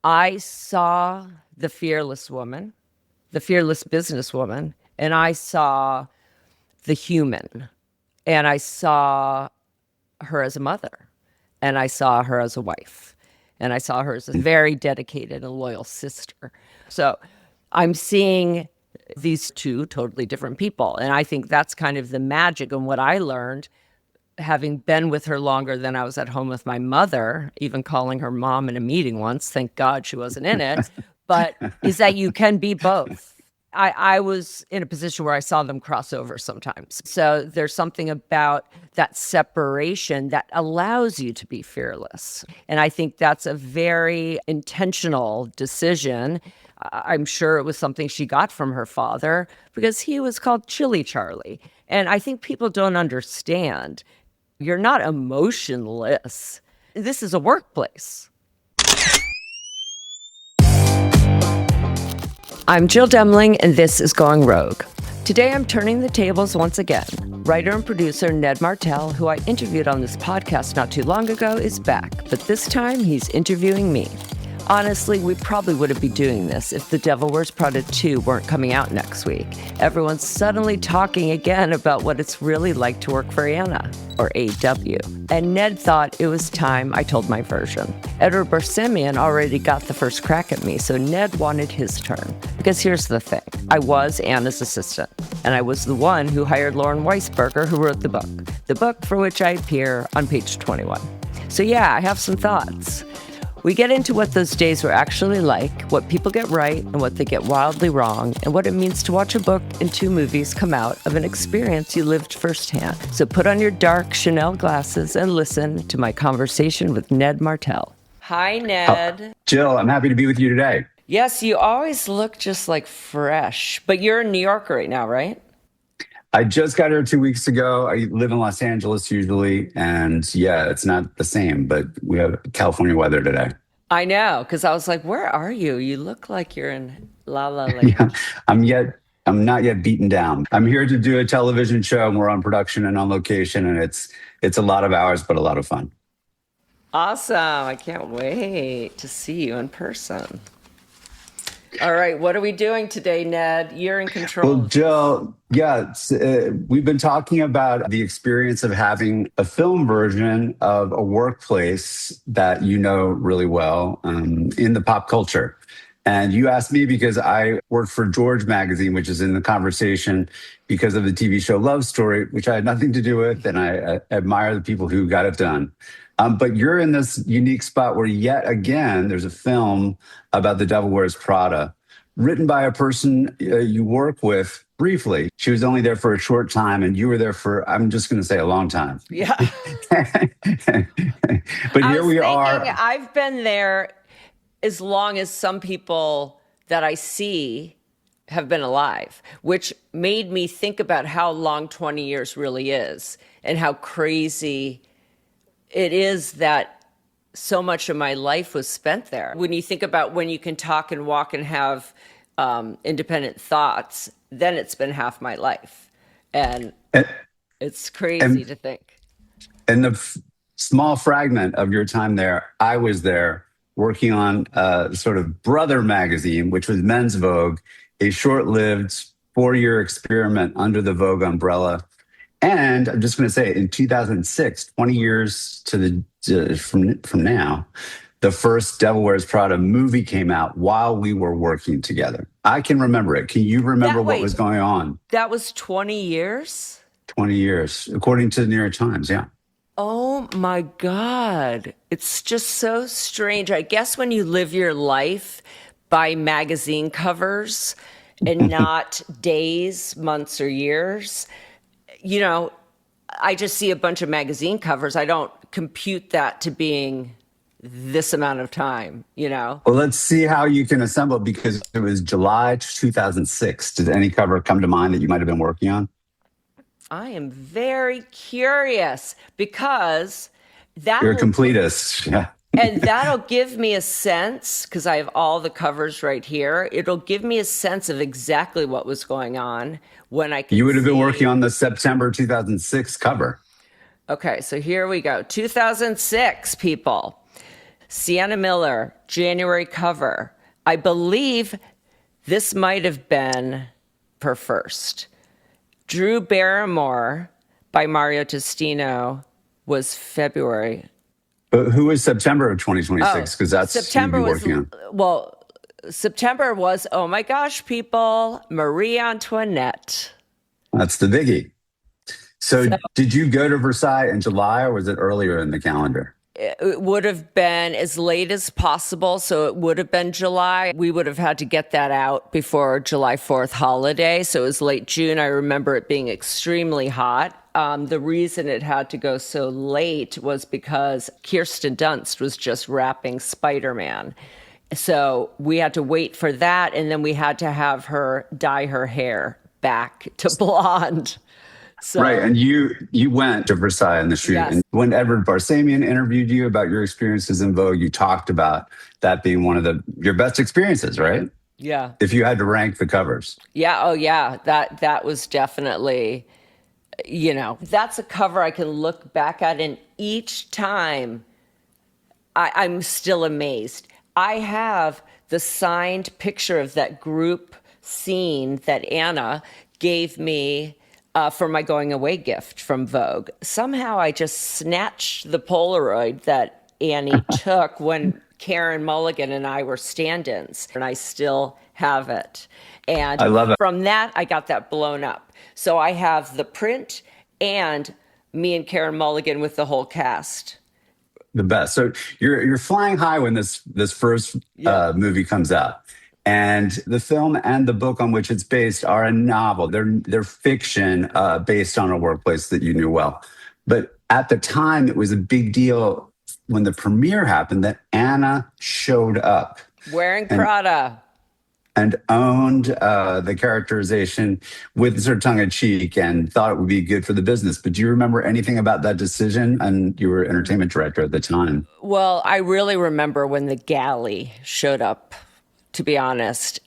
I saw the fearless woman, the fearless businesswoman, and I saw the human. And I saw her as a mother, and I saw her as a wife, and I saw her as a very dedicated and loyal sister. So I'm seeing these two totally different people. And I think that's kind of the magic. And what I learned, having been with her longer than I was at home with my mother, even calling her mom in a meeting once, thank God she wasn't in it, but is that you can be both. I was in a position where I saw them cross over sometimes. So there's something about that separation that allows you to be fearless. And I think that's a very intentional decision. I'm sure it was something she got from her father because he was called Chili Charlie. And I think people don't understand. You're not emotionless. This is a workplace. I'm Jill Demling, and this is Going Rogue. Today, I'm turning the tables once again. Writer and producer Ned Martel, who I interviewed on this podcast not too long ago, is back, but this time he's interviewing me. Honestly, we probably wouldn't be doing this if The Devil Wears Prada 2 weren't coming out next week. Everyone's suddenly talking again about what it's really like to work for Anna, or AW. And Ned thought it was time I told my version. Edward Barsamian already got the first crack at me, so Ned wanted his turn. Because here's the thing. I was Anna's assistant, and I was the one who hired Lauren Weisberger, who wrote the book for which I appear on page 21. So yeah, I have some thoughts. We get into what those days were actually like, what people get right and what they get wildly wrong, and what it means to watch a book and 2 movies come out of an experience you lived firsthand. So put on your dark Chanel glasses and listen to my conversation with Ned Martel. Hi, Ned. Jill, I'm happy to be with you today. Yes, you always look just like fresh, but you're in New York right now, right? I just got here 2 weeks ago. I live in Los Angeles usually, and yeah, it's not the same, but we have California weather today. I know, because I was like, where are you? You look like you're in La La Land. Yeah, I'm not yet beaten down. I'm here to do a television show, and we're on production and on location, and it's a lot of hours, but a lot of fun. Awesome. I can't wait to see you in person. All right. What are we doing today, Ned? You're in control. Well, Jill, yeah, we've been talking about the experience of having a film version of a workplace that you know really well in the pop culture. And you asked me because I worked for George magazine, which is in the conversation because of the TV show Love Story, which I had nothing to do with. And I admire the people who got it done. But you're in this unique spot where yet again, there's a film about The Devil Wears Prada, written by a person you work with briefly. She was only there for a short time, and you were there for, I'm just going to say, a long time. Yeah. But here we are. I've been there as long as some people that I see have been alive, which made me think about how long 20 years really is and how crazy it is that so much of my life was spent there. When you think about when you can talk and walk and have independent thoughts, then it's been half my life. And it's crazy to think. And the small fragment of your time there, I was there working on a sort of brother magazine, which was Men's Vogue, a short-lived 4-year experiment under the Vogue umbrella. And I'm just going to say, in 2006, 20 years from now, the first Devil Wears Prada movie came out while we were working together. I can remember it. Can you remember what was going on? That was 20 years? 20 years, according to the New York Times, yeah. Oh my God. It's just so strange. I guess when you live your life by magazine covers and not days, months, or years, you know, I just see a bunch of magazine covers. I don't compute that to being this amount of time, you know? Well, let's see how you can assemble, because it was July 2006. Did any cover come to mind that you might have been working on? I am very curious because you're a completist. Yeah. And that'll give me a sense, because I have all the covers right here. It'll give me a sense of exactly what was going on when I can. You would have been working on the September 2006 cover. Okay, so here we go. 2006, people. Sienna Miller, January cover. I believe this might have been her first. Drew Barrymore by Mario Testino was February. But who is September of 2026? Because that's September you'd be was, working on. well, September was, oh my gosh, people, Marie Antoinette. That's the biggie. So did you go to Versailles in July, or was it earlier in the calendar? It would have been as late as possible, so it would have been July. We would have had to get that out before July 4th holiday, so it was late June. I remember it being extremely hot. The reason it had to go so late was because Kirsten Dunst was just wrapping Spider-Man. So we had to wait for that, and then we had to have her dye her hair back to blonde. So, Right, and you went to Versailles in the shoot. Yes. And when Edward Barsamian interviewed you about your experiences in Vogue, you talked about that being one of your best experiences, right? yeah. If you had to rank the covers. Yeah, oh yeah, that was definitely, that's a cover I can look back at, and each time I'm still amazed. I have the signed picture of that group scene that Anna gave me for my going away gift from Vogue. Somehow I just snatched the Polaroid that Annie took when Karen Mulligan and I were stand-ins, and I still have it. And I love it. From that, I got that blown up. So I have the print and me and Karen Mulligan with the whole cast. The best. So you're flying high when this first movie comes out. And the film and the book on which it's based are a novel. They're fiction based on a workplace that you knew well. But at the time, it was a big deal when the premiere happened that Anna showed up. Wearing Prada. And owned the characterization with sort of tongue-in-cheek and thought it would be good for the business. But do you remember anything about that decision? And you were entertainment director at the time. Well, I really remember when the galley showed up, to be honest.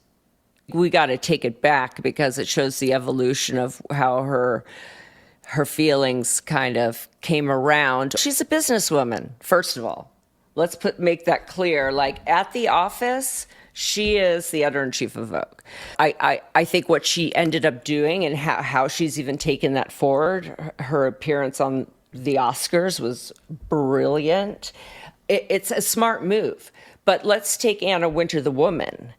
We got to take it back because it shows the evolution of how her feelings kind of came around. She's a businesswoman, first of all. Let's make that clear. Like, at the office, she is the editor-in-chief of Vogue. I think what she ended up doing and how she's even taken that forward, her appearance on the Oscars was brilliant. It's a smart move. But let's take Anna Wintour, the woman.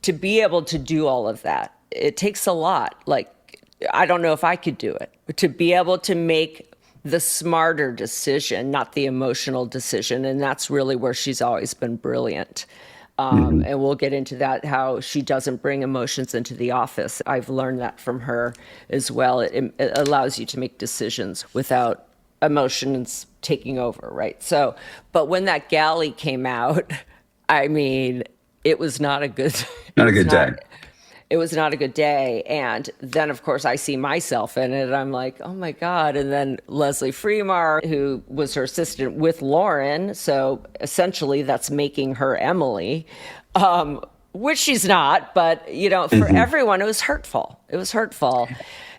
To be able to do all of that, it takes a lot. Like, I don't know if I could do it. To be able to make the smarter decision, not the emotional decision. And that's really where she's always been brilliant. And we'll get into that, how she doesn't bring emotions into the office. I've learned that from her as well. It allows you to make decisions without emotions taking over, right? So, but when that galley came out, I mean, it was not a good day. It was not a good day. And then, of course, I see myself in it. I'm like, oh, my God. And then Leslie Fremar, who was her assistant with Lauren. So essentially, that's making her Emily, which she's not. But, for everyone, it was hurtful. It was hurtful.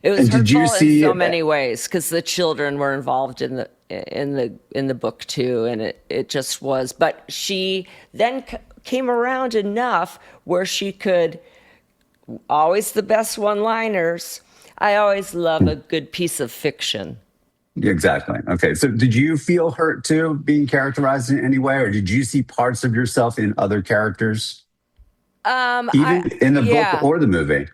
It was hurtful in so many ways because the children were involved in the book, too. And it just was. But she then came around enough where she could... Always the best one-liners. I always love a good piece of fiction. Exactly. Okay. So did you feel hurt too, being characterized in any way, or did you see parts of yourself in other characters? Even in the book or the movie?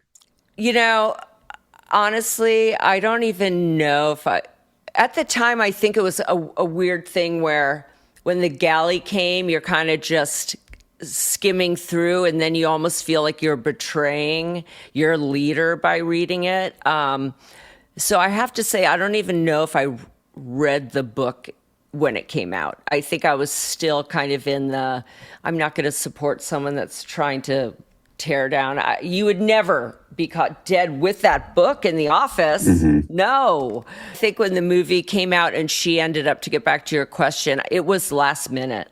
Honestly, I don't even know if at the time, I think it was a weird thing where when the galley came, you're kind of just skimming through, and then you almost feel like you're betraying your leader by reading it. So I have to say, I don't even know if I read the book when it came out. I think I was still kind of in I'm not going to support someone that's trying to tear down. You would never be caught dead with that book in the office. Mm-hmm. No. I think when the movie came out and she ended up, to get back to your question, it was last minute.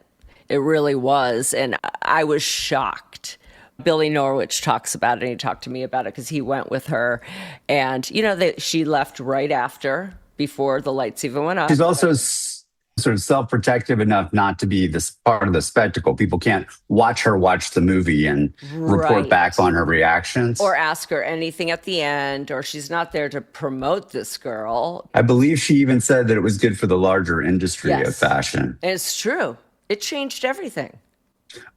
It really was. And I was shocked. Billy Norwich talks about it, and he talked to me about it because he went with her. And, she left right after, before the lights even went up. She's also sort of self-protective enough not to be this part of the spectacle. People can't watch her watch the movie and report back Right. on her reactions. Or ask her anything at the end, or she's not there to promote this girl. I believe she even said that it was good for the larger industry of Yes. fashion. It's true. It changed everything.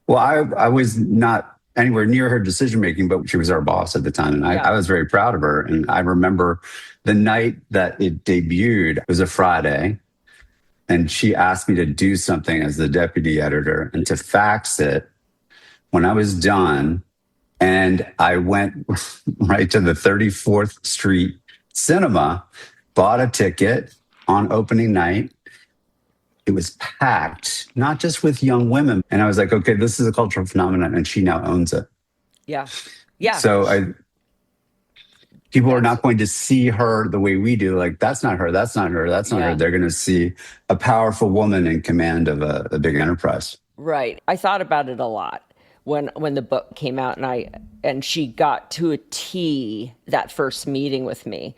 Well, I was not anywhere near her decision making, but she was our boss at the time. And Yeah. I was very proud of her. And I remember the night that it debuted, it was a Friday. And she asked me to do something as the deputy editor and to fax it when I was done. And I went right to the 34th Street Cinema, bought a ticket on opening night. It was packed, not just with young women. And I was like, okay, this is a cultural phenomenon, and she now owns it. Yeah. Yeah. So people are not going to see her the way we do. Like, that's not her, that's not her, that's not her. They're going to see a powerful woman in command of a big enterprise. Right. I thought about it a lot when the book came out, and she got to a T that first meeting with me.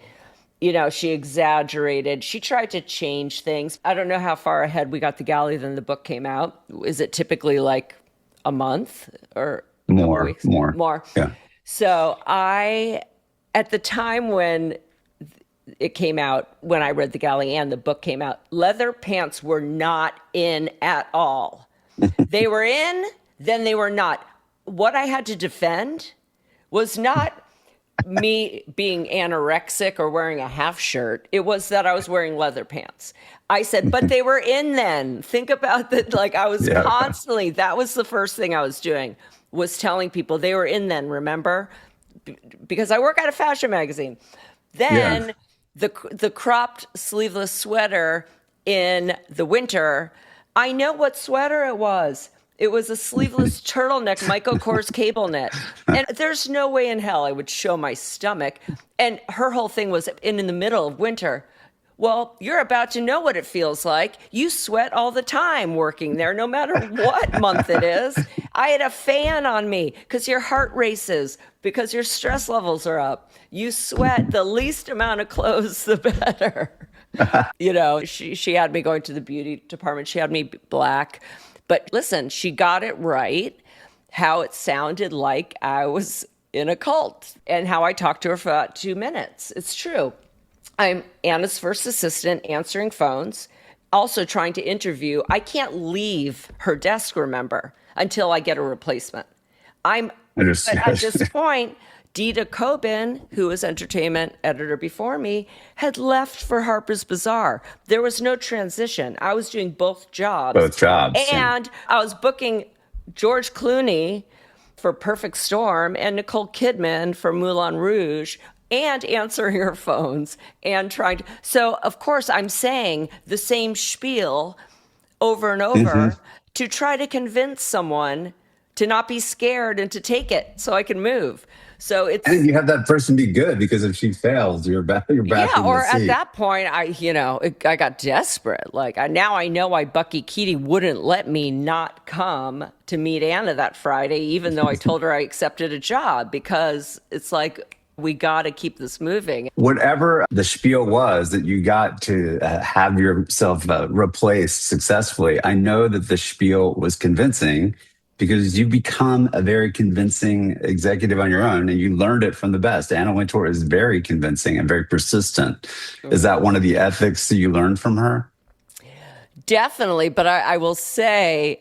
You know, she exaggerated. She tried to change things. I don't know how far ahead we got the galley than the book came out. Is it typically like a month or More? Yeah. So at the time when it came out, when I read the galley and the book came out, leather pants were not in at all. They were in, then they were not. What I had to defend was not me being anorexic or wearing a half shirt. It was that I was wearing leather pants. I said, but they were in then. Think about that. Like, I was constantly, that was the first thing I was doing, was telling people they were in then, remember? Because I work at a fashion magazine. Then the cropped sleeveless sweater in the winter, I know what sweater it was. It was a sleeveless turtleneck, Michael Kors cable knit. And there's no way in hell I would show my stomach. And her whole thing was in the middle of winter. Well, you're about to know what it feels like. You sweat all the time working there, no matter what month it is. I had a fan on me because your heart races, because your stress levels are up. You sweat. The least amount of clothes, the better. You know, she had me going to the beauty department. She had me black. But listen, she got it right, how it sounded like I was in a cult and how I talked to her for about 2 minutes. It's true. I'm Anna's first assistant answering phones, also trying to interview. I can't leave her desk, remember, until I get a replacement. But at this point, Dita Kobin, who was entertainment editor before me, had left for Harper's Bazaar. There was no transition. I was doing both jobs. And I was booking George Clooney for Perfect Storm and Nicole Kidman for Moulin Rouge and answering her phones and trying to. So, of course, I'm saying the same spiel over and over to try to convince someone to not be scared and to take it so I can move. So it's, and you have that person be good, because if she fails, you're back. Yeah, or at that point, I got desperate. Like, now I know why Bucky Keating wouldn't let me not come to meet Anna that Friday, even though I told her I accepted a job, because it's like, we got to keep this moving. Whatever the spiel was that you got to have yourself replaced successfully, I know that the spiel was convincing, because you become a very convincing executive on your own, and you learned it from the best. Anna Wintour is very convincing and very persistent. Is that one of the ethics that you learned from her? Definitely. But I will say,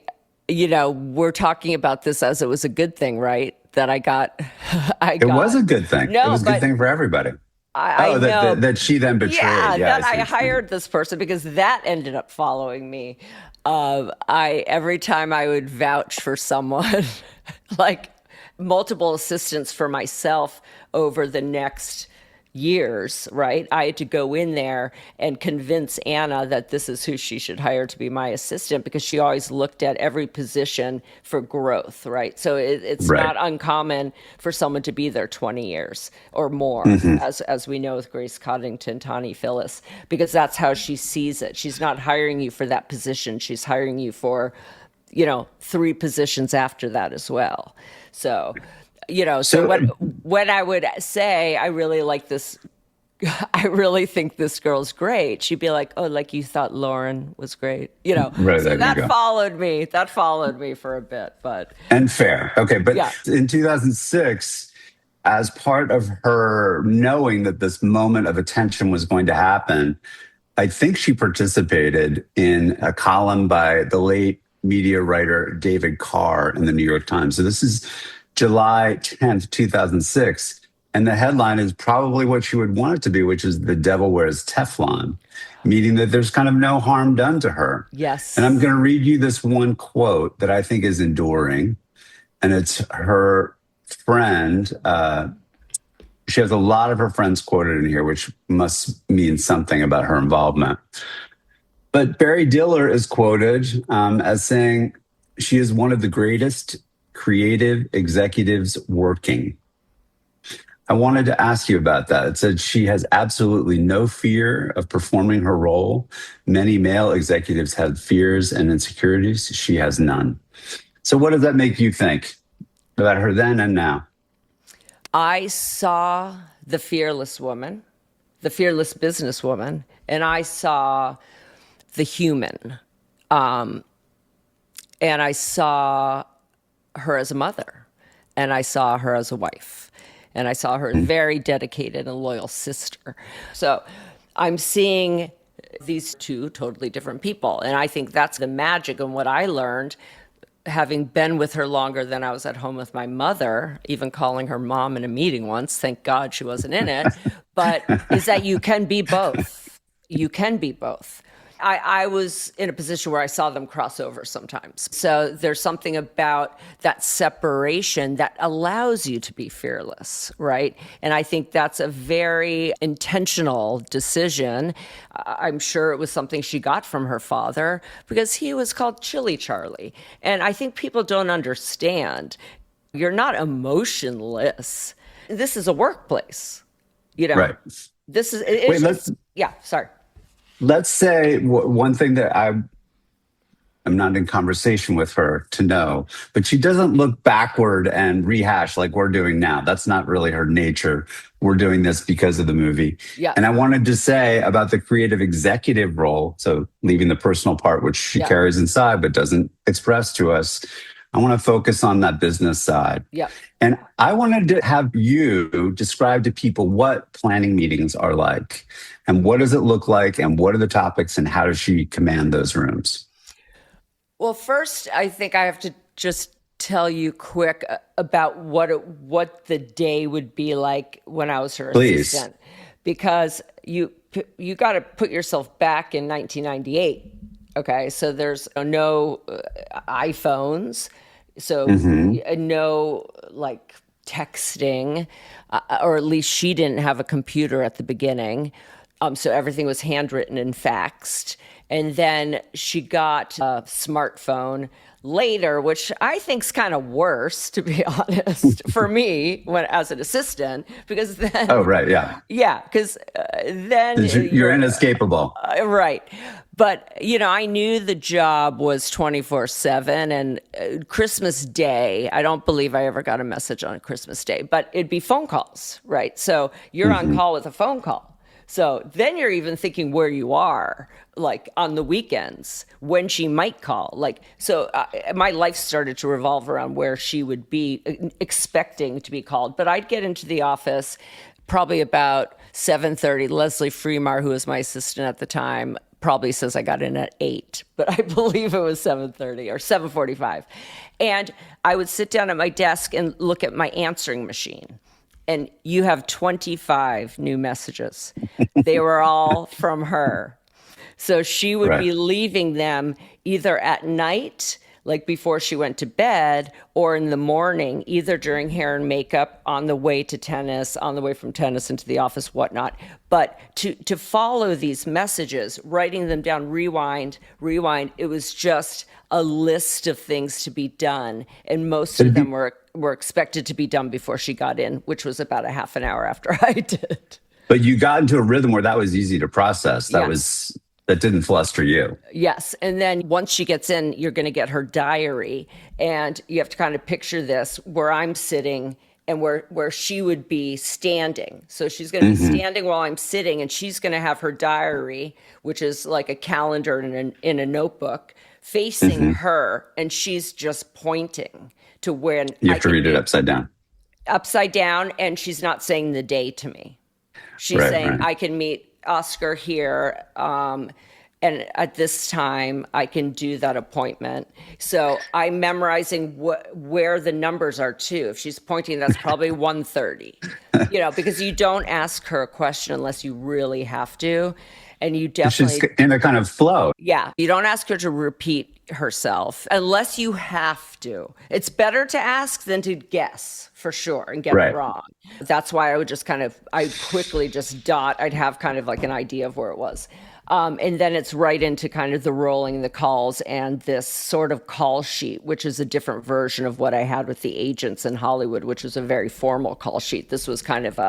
we're talking about this as it was a good thing, right? That it was a good thing. No, it was a good thing for everyybody. I know. That she then betrayed. Yeah, I hired this person because that ended up following me. Every time I would vouch for someone, like multiple assistants for myself over the next years, right? I had to go in there and convince Anna that this is who she should hire to be my assistant, because she always looked at every position for growth, right? So it's not uncommon for someone to be there 20 years or more, as we know with Grace Coddington, Tawny Phyllis, because that's how she sees it. She's not hiring you for that position. She's hiring you for, 3 positions after that as well. So when I would say I really like this I really think this girl's great. She'd be like, oh, like you thought Lauren was great, Right, So there you that go. followed me. That followed me for a bit, but And fair. Okay. But yeah. in 2006, as part of her knowing that this moment of attention was going to happen, I think she participated in a column by the late media writer David Carr in the New York Times. So this is July 10th, 2006. And the headline is probably what she would want it to be, which is The Devil Wears Teflon, meaning that there's kind of no harm done to her. And I'm Yes. going to read you this one quote that I think is enduring. And it's her friend. She has a lot of her friends quoted in here, which must mean something about her involvement. But Barry Diller is quoted as saying, she is one of the greatest creative executives working. I wanted to ask you about that. It said she has absolutely no fear of performing her role. Many male executives have fears and insecurities. She has none. So what does that make you think about her then and now? I saw the fearless woman, the fearless businesswoman, and I saw the human. And I saw her as a mother, and I saw her as a wife, and I saw her very dedicated and loyal sister. So I'm seeing these two totally different people. And I think that's the magic and what I learned having been with her longer than I was at home with my mother, even calling her mom in a meeting once, thank God she wasn't in it, but is that you can be both. You can be both. I was in a position where I saw them cross over sometimes. So there's something about that separation that allows you to be fearless, right? And I think that's a very intentional decision. I'm sure it was something she got from her father because he was called Chili Charlie. And I think people don't understand. You're not emotionless. This is a workplace, Right. This is, Wait, yeah, sorry. let's say one thing that I'm not in conversation with her to know, but she doesn't look backward and rehash like we're doing now. That's not really her nature. We're doing this because of the movie. Yeah. And I wanted to say about the creative executive role, so leaving the personal part, which she Yeah. carries inside but doesn't express to us. I want to focus on that business side. Yeah. And I wanted to have you describe to people what planning meetings are like and what does it look like and what are the topics and how does she command those rooms? Well, first, I think I have to just tell you quick about what the day would be like when I was her Please. assistant, because you got to put yourself back in 1998. Okay, so there's no iPhones, so no like texting, or at least she didn't have a computer at the beginning. So everything was handwritten and faxed. And then she got a smartphone later, which I think's kind of worse, to be honest, for me when as an assistant, because then Oh, right. Yeah. yeah, because then You're inescapable. right. But, I knew the job was 24/7 and Christmas Day, I don't believe I ever got a message on Christmas Day, but it'd be phone calls, right? So you're on call with a phone call. So then you're even thinking where you are, like on the weekends, when she might call. Like, so my life started to revolve around where she would be expecting to be called. But I'd get into the office probably about 7:30. Leslie Fremar, who was my assistant at the time, probably says I got in at 8, but I believe it was 7:30 or 7:45. And I would sit down at my desk and look at my answering machine. And you have 25 new messages. They were all from her. So she would be leaving them either at night, like before she went to bed, or in the morning, either during hair and makeup, on the way to tennis, on the way from tennis into the office, whatnot. But to follow these messages, writing them down, rewind, it was just a list of things to be done. And most of them were expected to be done before she got in, which was about a half an hour after I did. But you got into a rhythm where that was easy to process. That didn't fluster you. Yes. And then once she gets in, you're going to get her diary. And you have to kind of picture this where I'm sitting and where she would be standing. So she's going to be standing while I'm sitting, and she's going to have her diary, which is like a calendar in a notebook, facing her, and she's just pointing to when You I have to can read it meet upside down, and she's not saying the day to me. She's down. saying Right. I can meet Oscar here, and at this time I can do that appointment. So I'm memorizing where the numbers are too. If she's pointing, that's probably 1:30. Because you don't ask her a question unless you really have to, and you She's definitely, in a kind of flow. yeah, you don't ask her to repeat herself unless you have to. It's better to ask than to guess for sure and get it Right. wrong. That's why I would I quickly just I'd have kind of like an idea of where it was. And then it's right into kind of the rolling the calls and this sort of call sheet, which is a different version of what I had with the agents in Hollywood, which was a very formal call sheet. This was kind of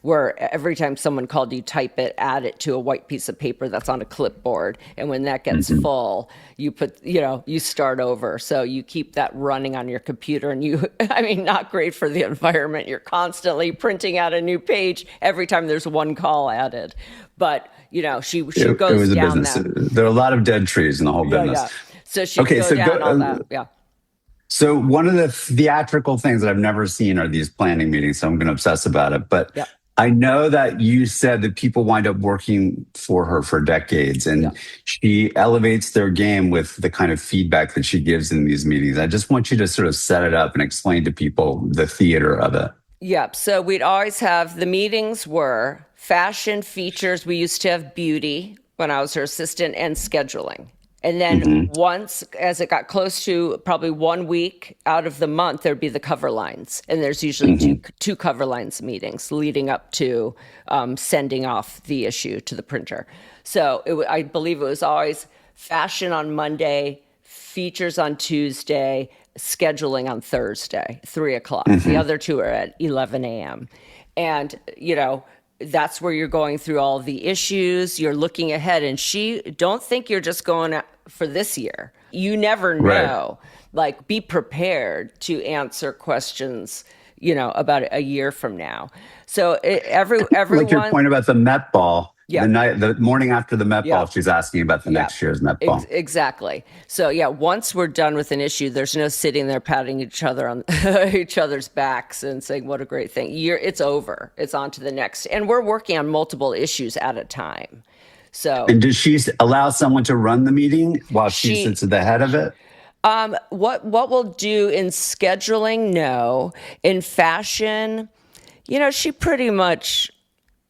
where every time someone called, you type it, add it to a white piece of paper that's on a clipboard. And when that gets full, you put, you start over. So you keep that running on your computer, and not great for the environment. You're constantly printing out a new page every time there's one call added. But she It goes was a down business. that. There are a lot of dead trees in the whole business. Yeah. So she'd Okay, go so down all that. Yeah. So one of the theatrical things that I've never seen are these planning meetings, so I'm going to obsess about it. But Yeah. I know that you said that people wind up working for her for decades, and she elevates their game with the kind of feedback that she gives in these meetings. I just want you to sort of set it up and explain to people the theater of it. Yep. So we'd always have the meetings were fashion, features. We used to have beauty when I was her assistant, and scheduling. And then once, as it got close to probably 1 week out of the month, there'd be the cover lines. And there's usually two cover lines meetings leading up to sending off the issue to the printer. So I believe it was always fashion on Monday, features on Tuesday, scheduling on Thursday, 3:00. The other two are at 11 a.m. And, that's where you're going through all the issues. You're looking ahead, and don't think you're just going for this year. You never know. Right. Like, be prepared to answer questions, about a year from now. So everyone, Like your point about the Met Ball. Yeah. The morning after the Met Ball, she's asking about the next year's Met Ball. Exactly. So once we're done with an issue, there's no sitting there patting each other on each other's backs and saying, what a great thing. It's over. It's on to the next. And we're working on multiple issues at a time. So, and does she allow someone to run the meeting while she sits at the head of it? What we'll do in scheduling, no. In fashion, she pretty much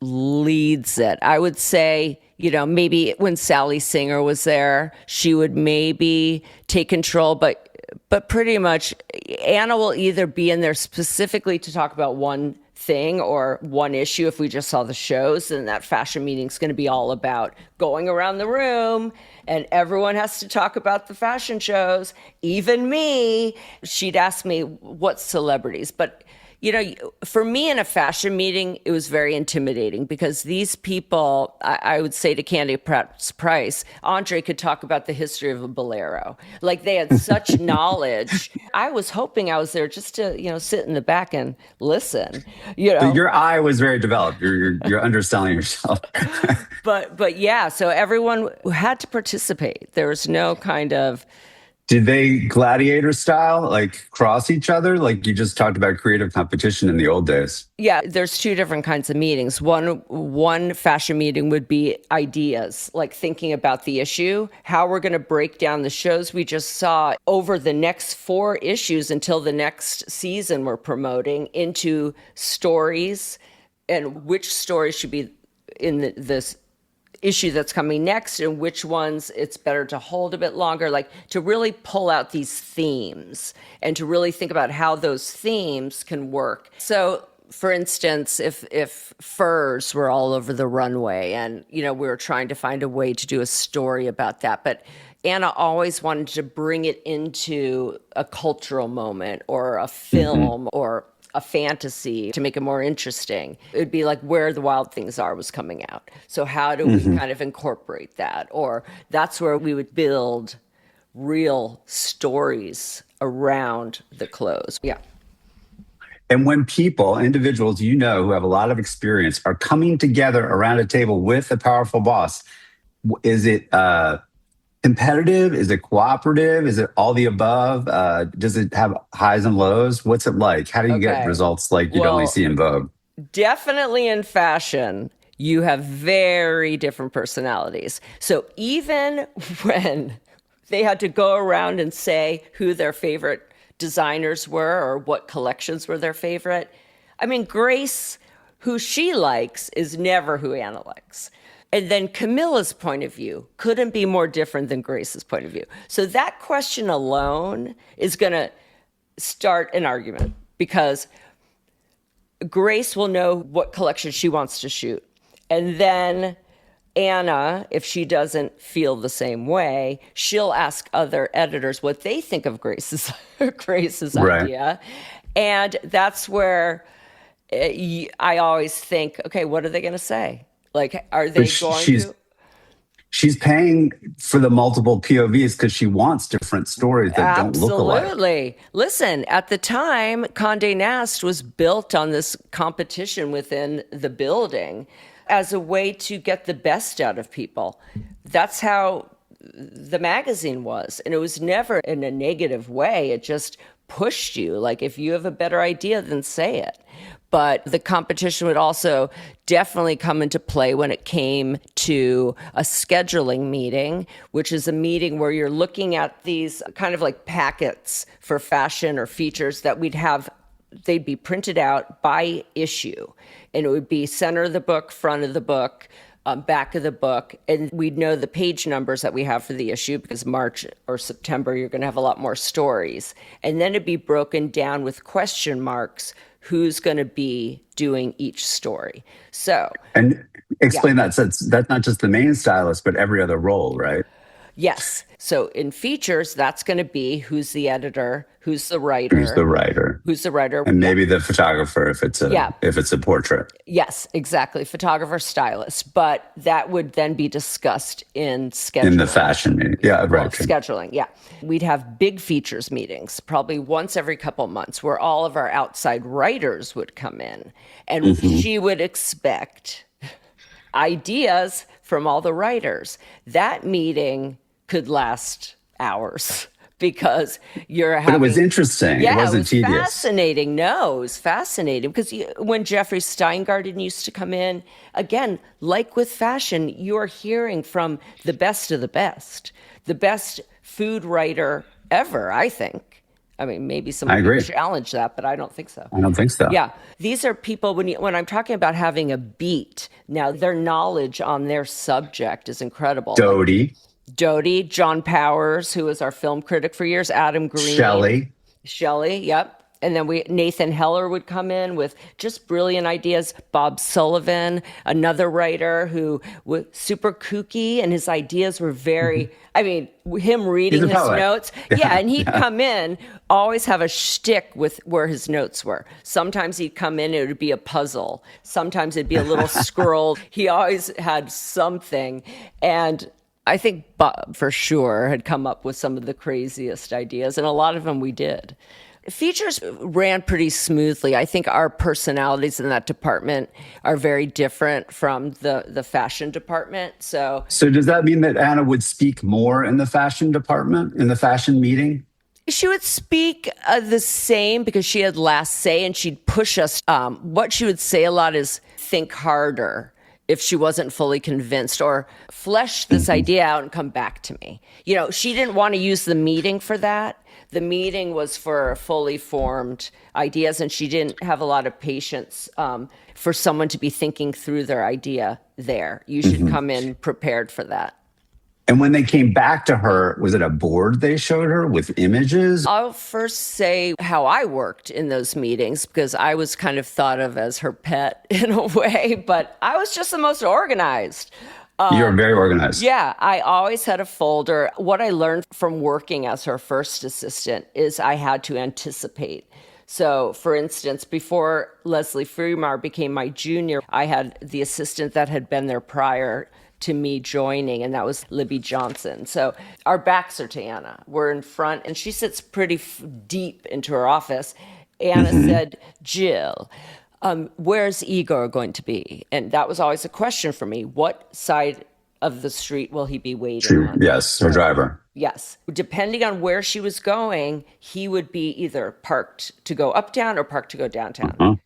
leads it. I would say, maybe when Sally Singer was there, she would maybe take control, but pretty much Anna will either be in there specifically to talk about one thing or one issue. If we just saw the shows, then that fashion meeting is going to be all about going around the room, and everyone has to talk about the fashion shows, even me. She'd ask me what celebrities, but for me in a fashion meeting, it was very intimidating because these people, I would say to Candy Price, Andre could talk about the history of a bolero. Like, they had such knowledge. I was hoping I was there just to, sit in the back and listen. Your eye was very developed. You're underselling yourself. But yeah, so everyone had to participate. There was no kind of... Did they gladiator style, like cross each other? Like you just talked about creative competition in the old days. Yeah, there's two different kinds of meetings. One fashion meeting would be ideas, like thinking about the issue, how we're going to break down the shows we just saw over the next 4 issues until the next season we're promoting into stories, and which stories should be in this issue that's coming next, and which ones it's better to hold a bit longer, like to really pull out these themes and to really think about how those themes can work. So for instance, if furs were all over the runway and, we were trying to find a way to do a story about that, but Anna always wanted to bring it into a cultural moment or a film or a fantasy to make it more interesting. It'd be like Where the Wild Things Are was coming out. So how do we kind of incorporate that? Or that's where we would build real stories around the clothes. Yeah. And when people, individuals you know who have a lot of experience, are coming together around a table with a powerful boss, is it competitive? Is it cooperative? Is it all the above? Does it have highs and lows? What's it like? How do you get Okay. results like you'd only Well, see in Vogue? definitely in fashion, you have very different personalities. So even when they had to go around and say who their favorite designers were or what collections were their favorite, I mean, Grace, who she likes, is never who Anna likes. And then Camilla's point of view couldn't be more different than Grace's point of view. So that question alone is going to start an argument because Grace will know what collection she wants to shoot. And then Anna, if she doesn't feel the same way, she'll ask other editors what they think of Grace's Right. idea. And that's where I always think, okay, what are they going to say? Like, are But they going she's to? she's paying for the multiple POVs because she wants different stories that don't look alike. Absolutely. Listen, at the time, Condé Nast was built on this competition within the building as a way to get the best out of people. That's how the magazine was. And it was never in a negative way. It just pushed you. Like, if you have a better idea, then say it. But the competition would also definitely come into play when it came to a scheduling meeting, which is a meeting where you're looking at these kind of like packets for fashion or features that we'd have. They'd be printed out by issue, and it would be center of the book, front of the book, back of the book, and we'd know the page numbers that we have for the issue because March or September, you're going to have a lot more stories. And then it'd be broken down with question marks, who's going to be doing each story. So, And explain yeah. that. So that's not just the main stylist, but every other role, right? Yes. So in features, that's going to be who's the editor, Who's the writer? who's the writer. And Yeah. maybe the photographer Yeah. if it's a portrait. Yes, exactly. Photographer, stylist. But that would then be discussed in In the scheduling. fashion meeting. Yeah, Well, right. scheduling, yeah. We'd have big features meetings, probably once every couple months, where all of our outside writers would come in. And she would expect ideas from all the writers. That meeting could last hours because you're But it was having. interesting. It Yeah, it wasn't was tedious. fascinating. No, it was fascinating because when Jeffrey Steingarten used to come in, again, like with fashion, you're hearing from the best of the best food writer ever, I think. I mean, maybe I someone agree. could challenge that, but I don't think so. I don't think so. Yeah, these are people, when I'm talking about having a beat, now their knowledge on their subject is incredible. Like Dodie, Jody, John Powers, who was our film critic for years, Adam Green, Shelley. Shelley, yep. And then Nathan Heller would come in with just brilliant ideas. Bob Sullivan, another writer who was super kooky, and his ideas were very, I mean, him He's reading a his poet. notes. Yeah, and he'd come in, always have a shtick with where his notes were. Sometimes he'd come in, it would be a puzzle. Sometimes it'd be a little scroll. He always had something. And I think Bob, for sure, had come up with some of the craziest ideas, and a lot of them we did. Features ran pretty smoothly. I think our personalities in that department are very different from the fashion department. So So does that mean that Anna would speak more in the fashion department, in the fashion meeting? she would speak the same because she had last say, and she'd push us. What she would say a lot is think harder if she wasn't fully convinced, or flesh this idea out and come back to me. You know, she didn't want to use the meeting for that. The meeting was for fully formed ideas, and she didn't have a lot of patience for someone to be thinking through their idea there. You should come in prepared for that. And when they came back to her, was it a board they showed her with images? I'll first say how I worked in those meetings because I was kind of thought of as her pet in a way, but I was just the most organized. You're very organized. Yeah, I always had a folder. What I learned from working as her first assistant is I had to anticipate. So, for instance, before Leslie Fremar became my junior, I had the assistant that had been there prior to me joining, and that was Libby Johnson. So our backs are to Anna. We're in front, and she sits pretty deep into her office. Anna said, Jill, where's Igor going to be? And that was always a question for me. What side of the street will he be waiting on? Yes, her driver. Yes. Depending on where she was going, he would be either parked to go uptown or parked to go downtown. Uh-huh.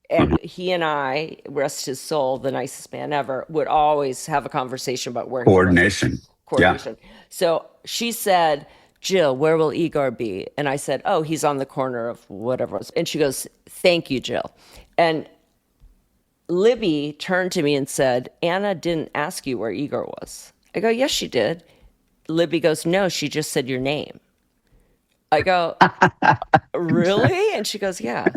And he and I, rest his soul, the nicest man ever, would always have a conversation about where Coordination. he was. Coordination. Yeah. So she said, Jill, where will Igor be? And I said, oh, he's on the corner of whatever. And she goes, thank you, Jill. And Libby turned to me and said, Anna didn't ask you where Igor was. I go, yes, she did. Libby goes, no, she just said your name. I go, really? And she goes, yeah.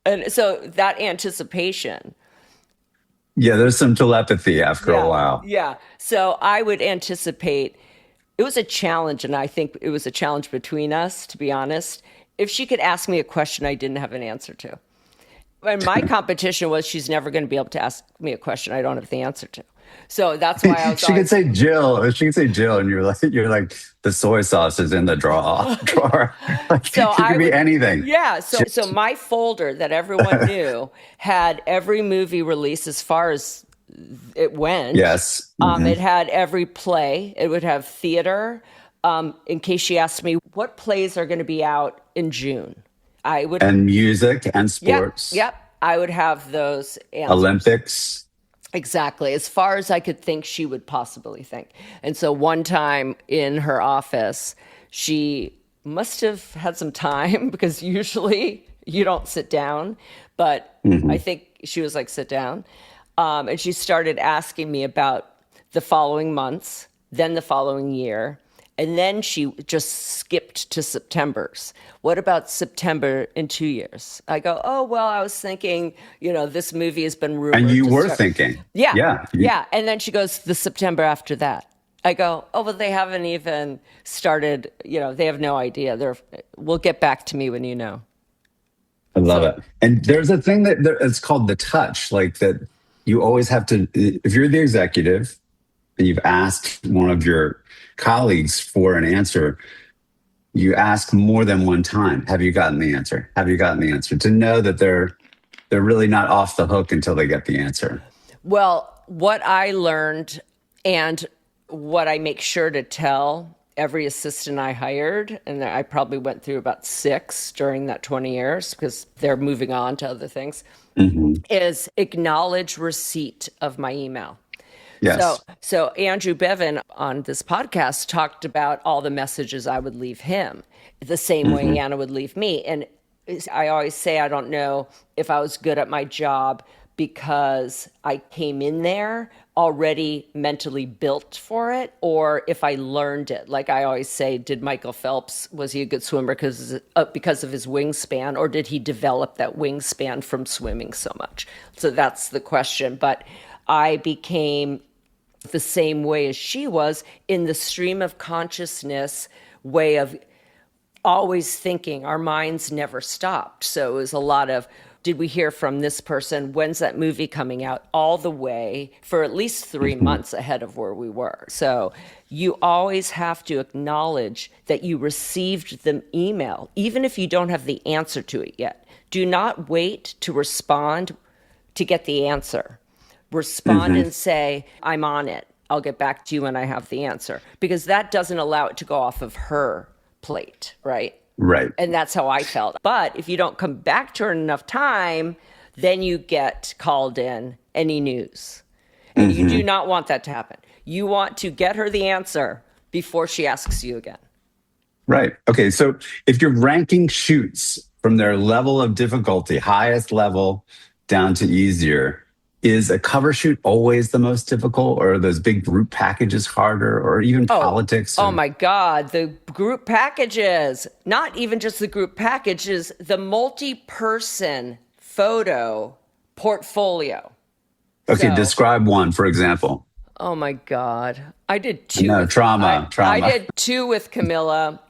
And so that anticipation. Yeah, there's some telepathy after a while. Yeah. So I would anticipate, it was a challenge, and I think it was a challenge between us, to be honest. If she could ask me a question I didn't have an answer to. And my competition was she's never going to be able to ask me a question I don't have the answer to. So that's why I was. She could say Jill. She could say Jill, and you're like the soy sauce is in the drawer. Like, so she could be anything. Yeah. So my folder that everyone knew had every movie release as far as it went. Yes. Mm-hmm. It had every play. It would have theater. In case she asked me what plays are going to be out in June, I would. And music and sports. Yep. I would have those answers. Olympics. Exactly. As far as I could think she would possibly think. And so one time in her office, she must have had some time because usually you don't sit down. But I think she was like, sit down. And she started asking me about the following months, then the following year. And then she just skipped to September's. What about September in 2 years? I go, oh, well, I was thinking, this movie has been rumored. And you were thinking. Yeah. Yeah. And then she goes, the September after that. I go, oh, but they haven't even started, they have no idea. We'll get back to me when you know. I love it. And there's a thing it's called the touch, like that you always have to, if you're the executive and you've asked one of your colleagues for an answer, you ask more than one time, have you gotten the answer? Have you gotten the answer? To know that they're really not off the hook until they get the answer. Well, what I learned and what I make sure to tell every assistant I hired, and I probably went through about 6 during that 20 years because they're moving on to other things, is acknowledge receipt of my email. Yes. So Andrew Bevan on this podcast talked about all the messages I would leave him, the same way Anna would leave me. And I always say I don't know if I was good at my job because I came in there already mentally built for it, or if I learned it. Like I always say, did Michael Phelps, was he a good swimmer because of his wingspan, or did he develop that wingspan from swimming so much? So that's the question. But I became the same way as she was in the stream of consciousness way of always thinking. Our minds never stopped. So it was a lot of, did we hear from this person? When's that movie coming out? All the way for at least 3 months ahead of where we were. So you always have to acknowledge that you received the email, even if you don't have the answer to it yet. Do not wait to respond to get the answer. Respond and say, I'm on it. I'll get back to you when I have the answer. Because that doesn't allow it to go off of her plate, right? Right. And that's how I felt. But if you don't come back to her in enough time, then you get called in any news. And you do not want that to happen. You want to get her the answer before she asks you again. Right. Okay. So if you're ranking shoots from their level of difficulty, highest level down to easier, is a cover shoot always the most difficult, or are those big group packages harder, or even politics? Oh my God, the group packages, not even just the group packages, the multi-person photo portfolio. Okay, describe one, for example. Oh my God. I did 2. No, trauma. I did 2 with Camilla.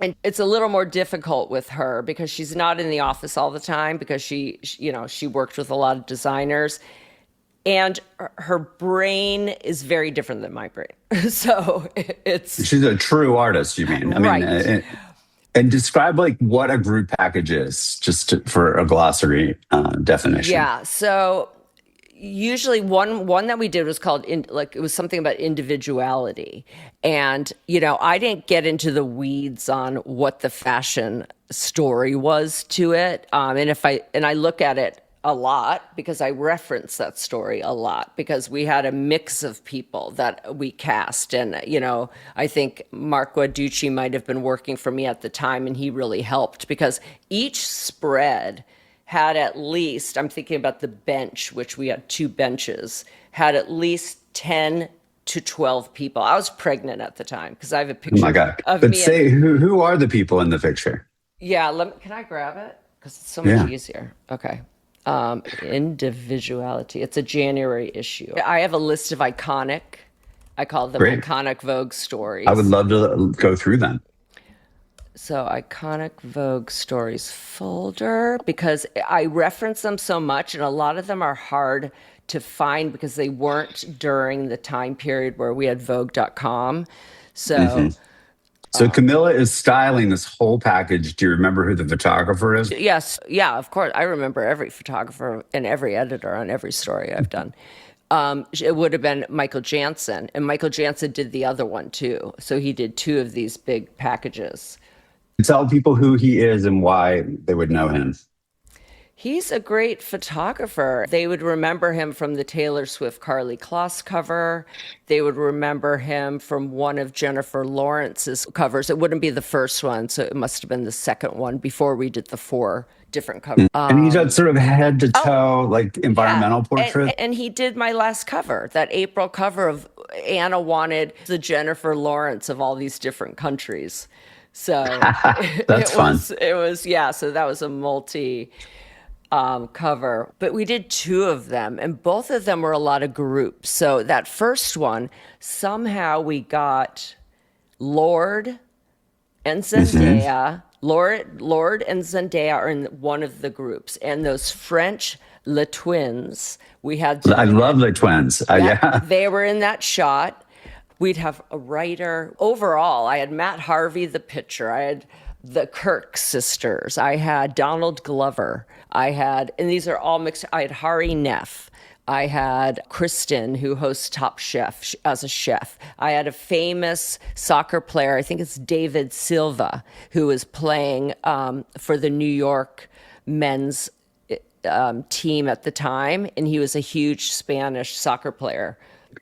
And it's a little more difficult with her because she's not in the office all the time because she worked with a lot of designers, and her brain is very different than my brain. So she's a true artist, you mean? Right. And describe like what a group package is, for a glossary definition. Yeah. So usually one that we did was called it was something about individuality. And I didn't get into the weeds on what the fashion story was to it. And I look at it a lot because I reference that story a lot, because we had a mix of people that we cast. And I think Mark Guaducci might have been working for me at the time, and he really helped, because each spread had at least, I'm thinking about the bench, which we had 2 benches, had at least 10 to 12 people. I was pregnant at the time, because I have a picture Oh my God. of But me. say, who are the people in the picture? Yeah, can I grab it? Because it's so much Yeah. easier. Okay. Individuality. It's a January issue. I have a list of I call them Great. iconic Vogue stories. I would love to go through them. So, iconic Vogue stories folder, because I reference them so much, and a lot of them are hard to find because they weren't during the time period where we had Vogue.com. So, So Camilla is styling this whole package. Do you remember who the photographer is? yes, yeah, of course. I remember every photographer and every editor on every story I've done. It would have been Michael Jansen, and Michael Jansen did the other one too. So he did 2 of these big packages. Tell people who he is and why they would know him. He's a great photographer. They would remember him from the Taylor Swift Karlie Kloss cover. They would remember him from one of Jennifer Lawrence's covers. It wouldn't be the first one, so it must have been the second one before we did the 4 different covers. And he does sort of head to toe, like environmental portrait. And he did my last cover, that April cover of Anna wanted the Jennifer Lawrence of all these different countries. So That's fun. So that was a multi cover, but we did 2 of them, and both of them were a lot of groups. So that first one, somehow we got Lord and Zendaya. Lord and Zendaya are in one of the groups, and those French Le Twins, we had. I love the twins. Yeah. They were in that shot. We'd have a writer. Overall, I had Matt Harvey, the pitcher. I had the Kirk sisters. I had Donald Glover. And these are all mixed. I had Hari Neff. I had Kristen, who hosts Top Chef, as a chef. I had a famous soccer player, I think it's David Silva, who was playing for the New York men's team at the time. And he was a huge Spanish soccer player,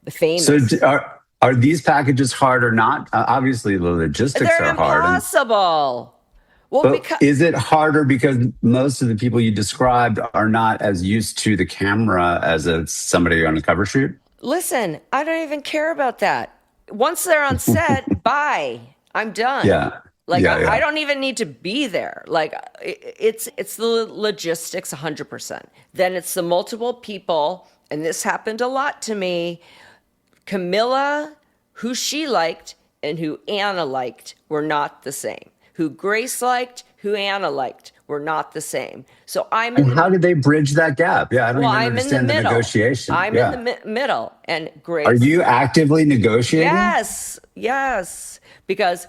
famous. So are these packages hard or not? Obviously, the logistics are hard. They're impossible. Well, is it harder because most of the people you described are not as used to the camera as somebody on a cover shoot? Listen, I don't even care about that. Once they're on set, bye. I'm done. Yeah. I don't even need to be there. It's the logistics 100%. Then it's the multiple people, and this happened a lot to me. Camilla, who she liked, and who Anna liked were not the same. Who Grace liked, who Anna liked were not the same. So how did they bridge that gap? Yeah, I don't even understand the negotiation. I'm in the middle, and Grace. Are you actively negotiating? Yes. Because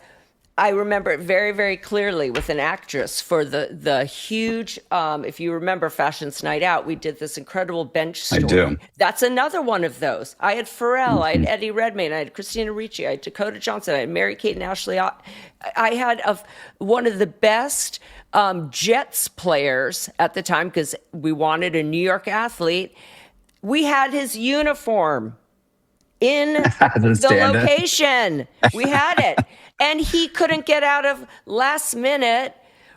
I remember it very, very clearly with an actress for the huge, if you remember Fashion's Night Out, we did this incredible bench story. I do. That's another one of those. I had Pharrell, I had Eddie Redmayne, I had Christina Ricci, I had Dakota Johnson, I had Mary-Kate and Ashley. I had one of the best Jets players at the time, because we wanted a New York athlete. We had his uniform in the location. We had it. And he couldn't get out of last minute.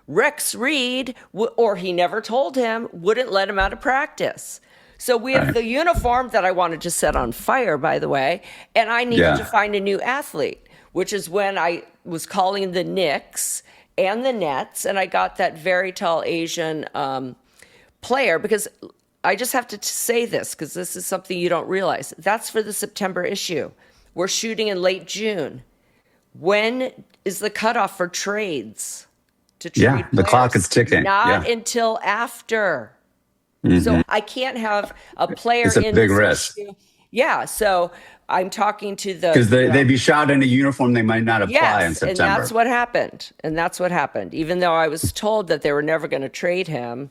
Rex Reed, or he never told him, wouldn't let him out of practice. So we have the uniform that I wanted to set on fire, by the way, and I needed to find a new athlete, which is when I was calling the Knicks and the Nets, and I got that very tall Asian player, because I just have to say this, because this is something you don't realize. That's for the September issue. We're shooting in late June. When is the cutoff for trades? To trade players? The clock is ticking. Not until after. So I can't have a player it's a big risk. Yeah. So I'm talking to Because the, they'd be shot in a uniform they might not apply in yes, and that's September. what happened. And that's what happened. Even though I was told that they were never going to trade him,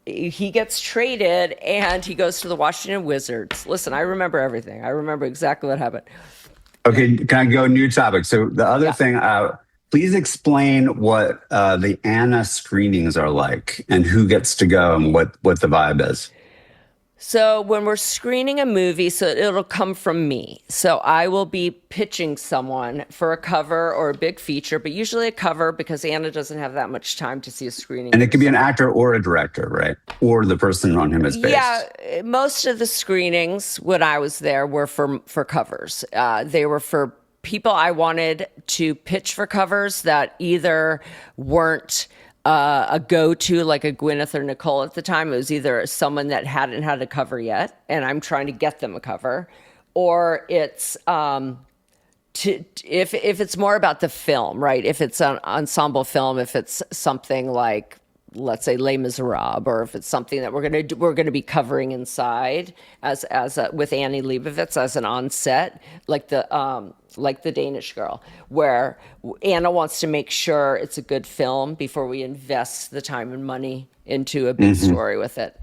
he gets traded and he goes to the Washington Wizards. Listen, I remember everything. I remember exactly what happened. Okay, can I go new topic? So the other Yeah. thing, please explain what the Anna screenings are like and who gets to go and what the vibe is. So when we're screening a movie, so it'll come from me. So I will be pitching someone for a cover or a big feature, but usually a cover because Anna doesn't have that much time to see a screening. And it could be an actor or a director, right? Or the person on whom it's based. Yeah, most of the screenings when I was there were for covers. They were for people I wanted to pitch for covers that either weren't a go-to like a Gwyneth or Nicole at the time. It was either someone that hadn't had a cover yet, and I'm trying to get them a cover, or it's if it's more about the film, right? If it's an ensemble film, if it's something like, let's say, Les Miserables, or if it's something that we're gonna be covering inside with Annie Leibovitz as an onset, like the Danish Girl, where Anna wants to make sure it's a good film before we invest the time and money into a big story with it.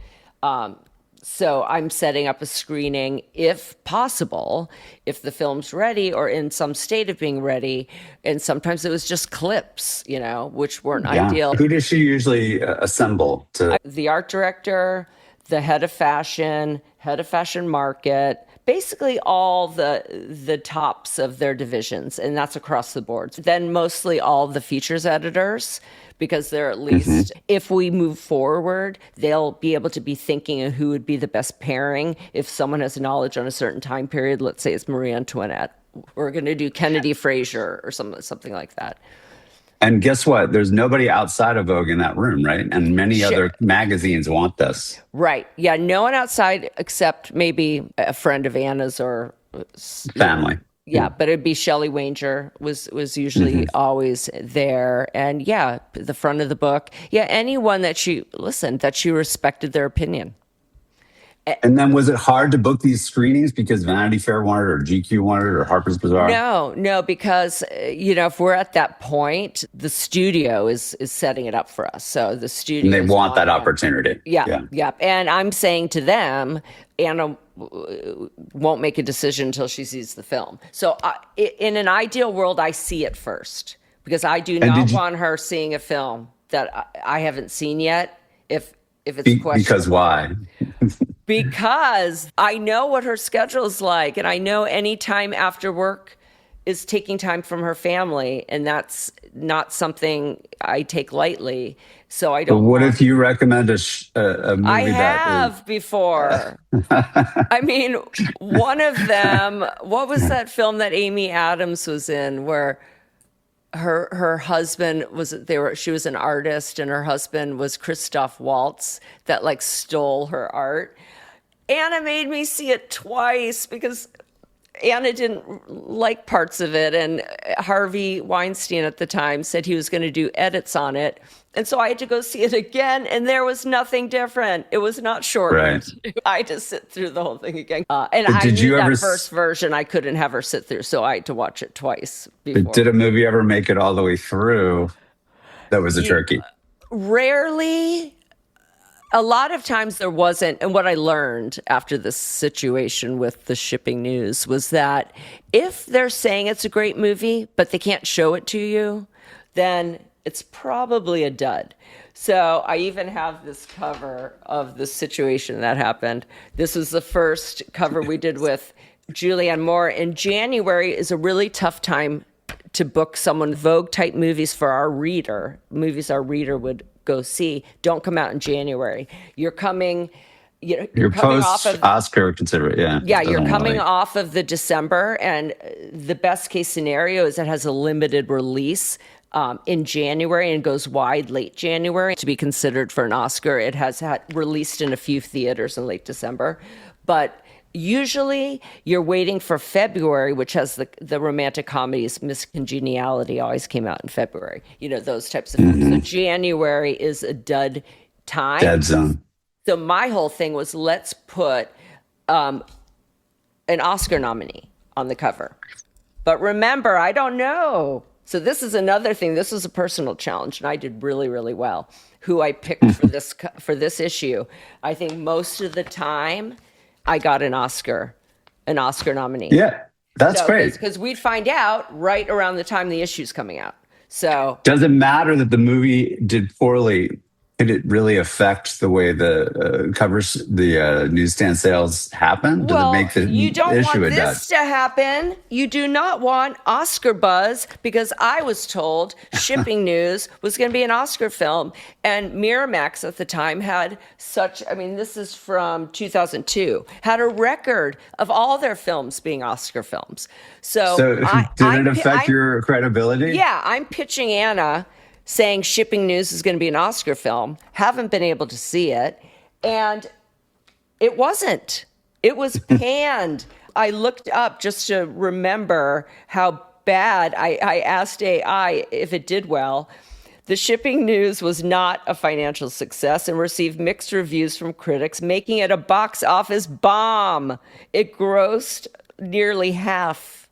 So I'm setting up a screening, if possible, if the film's ready or in some state of being ready. And sometimes it was just clips, which weren't ideal. Who does she usually assemble to? The art director, the head of fashion market, basically all the tops of their divisions, and that's across the board. Then mostly all the features editors, because they're at least, if we move forward, they'll be able to be thinking of who would be the best pairing. If someone has knowledge on a certain time period, let's say it's Marie Antoinette, we're going to do Kennedy Fraser or something like that. And guess what? There's nobody outside of Vogue in that room, right? And many other magazines want this. Right. Yeah. No one outside except maybe a friend of Anna's or family. Yeah, but it'd be Shelley Wanger was usually always there. And yeah, the front of the book. Yeah, anyone that she respected their opinion. And then was it hard to book these screenings because Vanity Fair wanted it or GQ wanted it or Harper's Bazaar? No, because, if we're at that point, the studio is setting it up for us. So the studio. And they want that opportunity. Yeah. And I'm saying to them, Anna won't make a decision until she sees the film. So in an ideal world, I see it first because I do not want her seeing a film that I haven't seen yet. If it's questionable. Because why? Because I know what her schedule is like, and I know any time after work is taking time from her family, and that's not something I take lightly. So I don't. But what if you recommend a movie I have before. I mean, one of them. What was that film that Amy Adams was in, where her husband she was an artist, and her husband was Christoph Waltz that stole her art. Anna made me see it twice because Anna didn't like parts of it, and Harvey Weinstein at the time said he was going to do edits on it. And so I had to go see it again, and there was nothing different. It was not shortened. Right. I had to sit through the whole thing again. And I knew that first version I couldn't have her sit through, so I had to watch it twice before. But did a movie ever make it all the way through that was a turkey? Rarely. A lot of times there wasn't. And what I learned after this situation with the shipping news was that if they're saying it's a great movie, but they can't show it to you, then it's probably a dud. So I even have this cover of the situation that happened. This was the first cover we did with Julianne Moore. And January is a really tough time to book someone Vogue type movies for our reader, movies our reader would go see. Don't come out in January. You're coming, you're coming off of Oscar considerate. Yeah, you're coming off of the December, and the best case scenario is it has a limited release in January and goes wide late January to be considered for an Oscar. It has had released in a few theaters in late December, but usually you're waiting for February, which has the romantic comedies. Miss Congeniality always came out in February. Those types of films. So January is a dud time. Dead zone. So my whole thing was let's put an Oscar nominee on the cover. But remember, I don't know. So this is another thing. This was a personal challenge, and I did really, really well. Who I picked for this issue. I think most of the time, I got an Oscar nominee. Yeah, that's great. Because we'd find out right around the time the issue's coming out. So does it matter that the movie did poorly? Could it really affect the way the covers, the newsstand sales happen? Does it make the you don't issue want a dud? this to happen. You do not want Oscar buzz, because I was told Shipping News was going to be an Oscar film, and Miramax at the time had this is from 2002, had a record of all their films being Oscar films. So did it affect your credibility? Yeah, I'm pitching Anna, saying Shipping News is going to be an Oscar film. Haven't been able to see it. And it wasn't. It was panned. I looked up just to remember how bad. I asked AI if it did well. The Shipping News was not a financial success and received mixed reviews from critics, making it a box office bomb. It grossed nearly half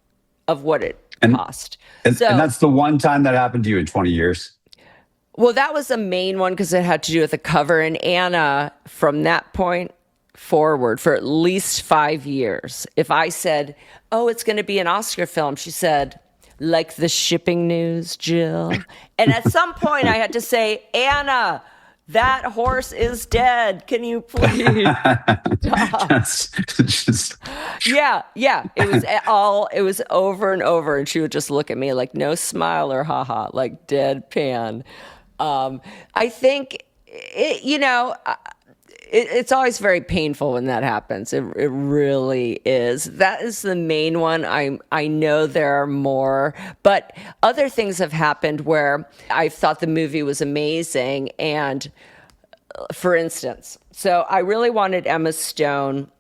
of what it cost. And that's the one time that happened to you in 20 years? Well, that was the main one because it had to do with the cover. And Anna, from that point forward, for at least 5 years, if I said, oh, it's going to be an Oscar film, she said, like the Shipping News, Jill. And at some point I had to say, Anna, that horse is dead. Can you please stop? Yeah. It was over and over. And she would just look at me like no smile or haha, like deadpan. I think, it's always very painful when that happens. It really is. That is the main one. I know there are more, but other things have happened where I thought the movie was amazing. And for instance, so I really wanted Emma Stone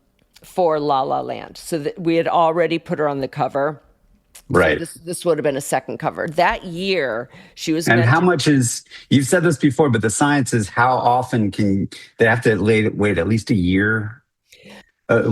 for La La Land. So that we had already put her on the cover. Right. So this would have been a second cover. That year, she was. And how much is, you've said this before, but the science is how often can they have to wait at least a year? To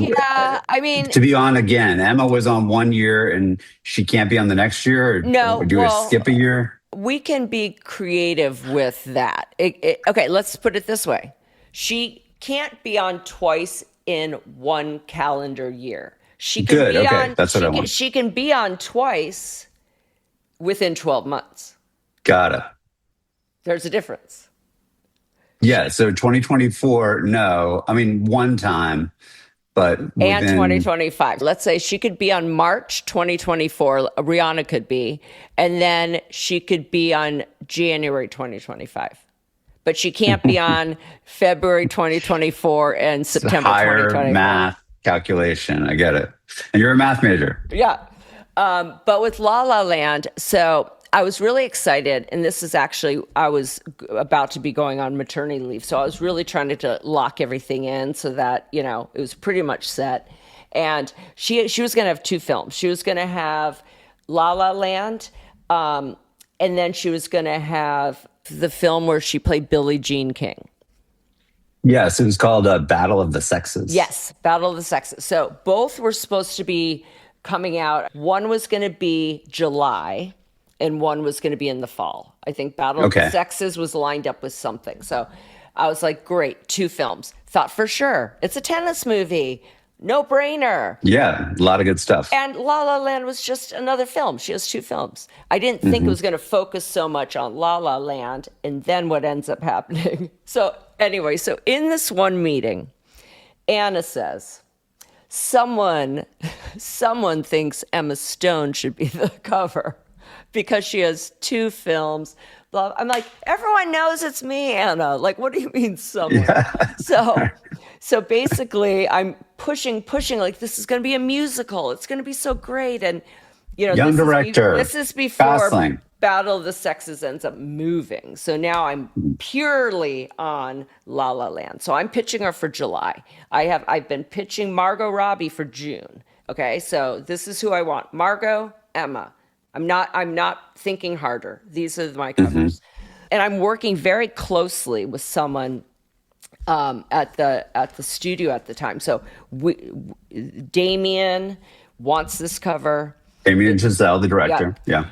be on again. Emma was on 1 year and she can't be on the next year? Or do we skip a year? We can be creative with that. Okay, let's put it this way. She can't be on twice in one calendar year. She can be on. That's what I want. She can be on twice within 12 months. Got it. There's a difference. Yeah. So 2024, no. I mean, one time, but and 2025. Let's say she could be on March 2024. Rihanna could be, and then she could be on January 2025. But she can't be on February 2024 and September 2025. Higher math calculation. I get it. And you're a math major. Yeah. But with La La Land, so I was really excited. And this is actually, I was about to be going on maternity leave. So I was really trying to lock everything in so that, it was pretty much set. And she was going to have two films. She was going to have La La Land. And then she was going to have the film where she played Billie Jean King. Yes, it was called Battle of the Sexes. Yes, Battle of the Sexes. So both were supposed to be coming out. One was going to be July, and one was going to be in the fall. I think Battle of the Sexes was lined up with something. So I was like, great, two films. Thought for sure. It's a tennis movie. No brainer. Yeah, a lot of good stuff. And La La Land was just another film. She has two films. I didn't think it was going to focus so much on La La Land and then what ends up happening. So anyway, so in this one meeting, Anna says, someone thinks Emma Stone should be the cover because she has two films. Blah. I'm like, everyone knows it's me, Anna. Like, what do you mean someone? Yeah. So basically, I'm pushing, like, this is going to be a musical. It's going to be so great. And, young director. This is before Battle of the Sexes ends up moving. So now I'm purely on La La Land. So I'm pitching her for July. I've been pitching Margot Robbie for June. Okay, so this is who I want. Margot, Emma. I'm not thinking harder. These are my covers. And I'm working very closely with someone at the studio at the time. So Damien wants this cover. Damien Giselle, the director. Yeah.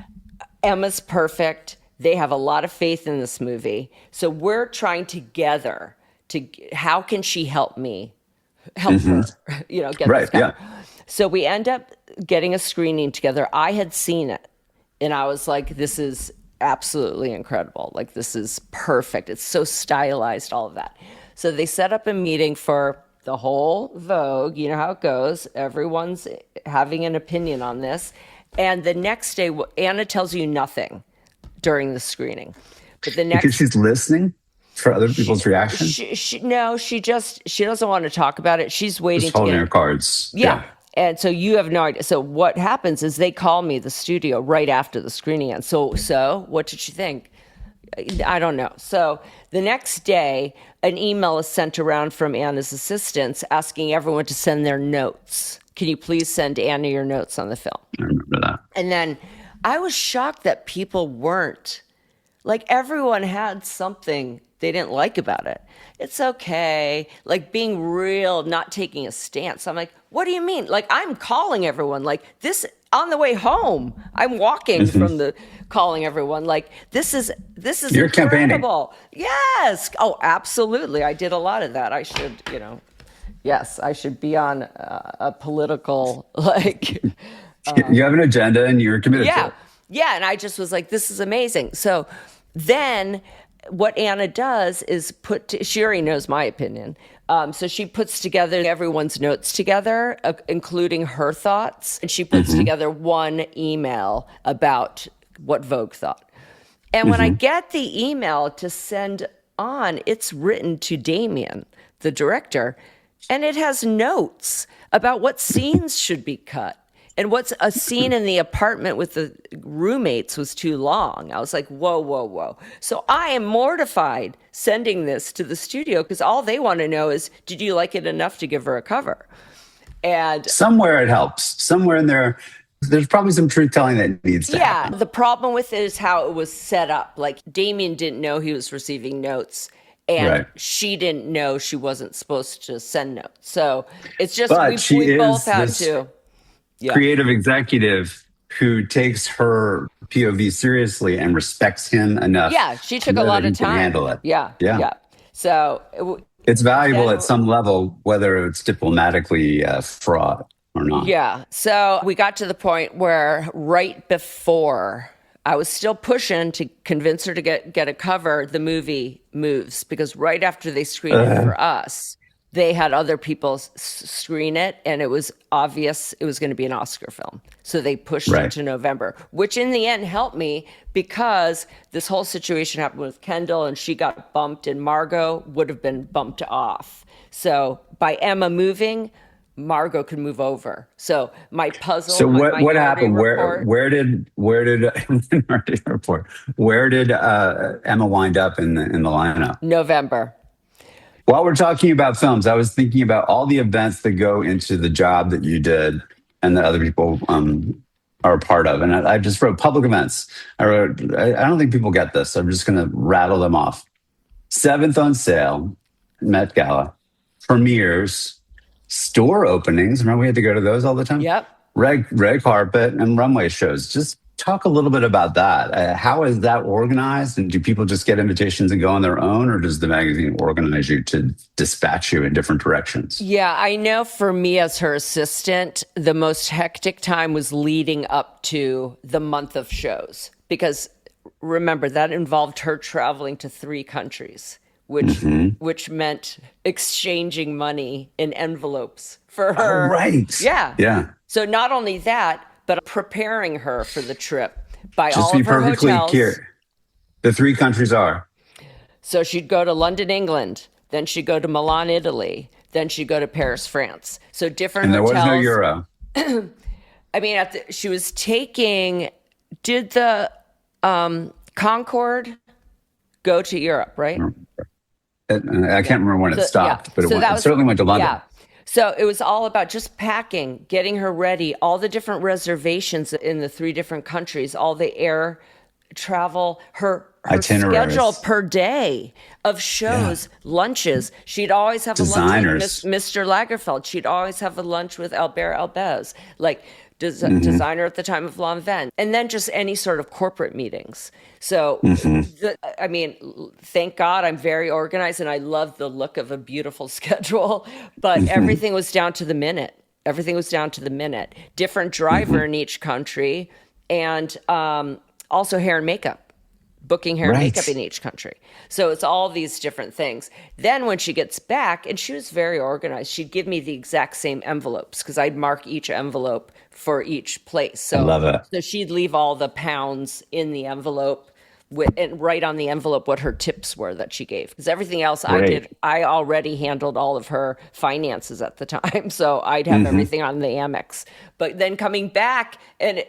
Emma's perfect. They have a lot of faith in this movie. So we're trying together to how can she help me help her, get this cover. So we end up getting a screening together. I had seen it and I was like, this is absolutely incredible. Like, this is perfect. It's so stylized, all of that. So they set up a meeting for the whole Vogue. You know how it goes. Everyone's having an opinion on this. And the next day, Anna tells you nothing during the screening. But the next, because she's listening for other people's reactions? She doesn't want to talk about it. She's waiting just holding her cards. Yeah. And so you have no idea. So what happens is they call me, the studio, right after the screening ends. So what did she think? I don't know. So the next day, an email is sent around from Anna's assistants asking everyone to send their notes. Can you please send Anna your notes on the film? I remember that. And then I was shocked that people weren't. Like, everyone had something they didn't like about it. It's okay. Like, being real, not taking a stance. I'm like, what do you mean? Like, I'm calling everyone. Like, this, on the way home, I'm walking from the calling everyone. Like, this is You're incredible. Campaigning. Yes. Oh, absolutely. I did a lot of that. I should, yes, I should be on a political, like... you have an agenda and you're committed to it. Yeah, and I just was like, this is amazing. So then what Anna does is she already knows my opinion. So she puts together everyone's notes together, including her thoughts. And she puts together one email about what Vogue thought. And when I get the email to send on, it's written to Damien, the director, and it has notes about what scenes should be cut. And what's a scene in the apartment with the roommates was too long. I was like, whoa. So I am mortified sending this to the studio because all they want to know is, did you like it enough to give her a cover? And somewhere it helps. Somewhere in there, there's probably some truth telling that needs to happen. The problem with it is how it was set up. Like, Damien didn't know he was receiving notes. And she didn't know she wasn't supposed to send notes. So it's just, we both had to... creative executive who takes her POV seriously and respects him enough. Yeah, she took a lot of time. Handle it. Yeah. So it's valuable at some level, whether it's diplomatically fraud or not. Yeah. So we got to the point where right before I was still pushing to convince her to get a cover, the movie moves, because right after they screened it for us, they had other people screen it, and it was obvious it was going to be an Oscar film. So they pushed it to November, which in the end helped me because this whole situation happened with Kendall, and she got bumped, and Margot would have been bumped off. So by Emma moving, Margot could move over. So my puzzle. So what happened? Where did Emma wind up in the lineup? November. While we're talking about films, I was thinking about all the events that go into the job that you did and that other people are a part of. And I just wrote public events. I don't think people get this, so I'm just going to rattle them off. 7th on sale, Met Gala, premieres, store openings. Remember we had to go to those all the time? Yep. Red carpet and runway shows. Just talk a little bit about that. How is that organized? And do people just get invitations and go on their own, or does the magazine organize you to dispatch you in different directions? Yeah, I know for me as her assistant, the most hectic time was leading up to the month of shows. Because remember, that involved her traveling to 3 countries, which meant exchanging money in envelopes for her. Oh, right. Yeah. So not only that, but preparing her for the trip by just all of her hotels. Just be perfectly clear. The 3 countries are? So she'd go to London, England. Then she'd go to Milan, Italy. Then she'd go to Paris, France. So different hotels. And there was no euro. I mean, she was taking... Did the Concorde go to Europe, right? I can't remember when it stopped, but it certainly went to London. Yeah. So it was all about just packing, getting her ready, all the different reservations in the 3 different countries, all the air travel, her Itineraries. schedule per day of shows, lunches. She'd always have a lunch with Designers. Mr. Lagerfeld. She'd always have a lunch with Albert Albez, like designer at the time of Lanvin, and then just any sort of corporate meetings. So, I mean, thank God I'm very organized and I love the look of a beautiful schedule, but everything was down to the minute. Everything was down to the minute. Different driver in each country, and also hair and makeup, booking hair and makeup in each country. So it's all these different things. Then when she gets back, and she was very organized, she'd give me the exact same envelopes because I'd mark each envelope for each place. So, I love it. So she'd leave all the pounds in the envelope and write on the envelope what her tips were that she gave. Because everything else I did, I already handled all of her finances at the time. So I'd have everything on the Amex. But then coming back and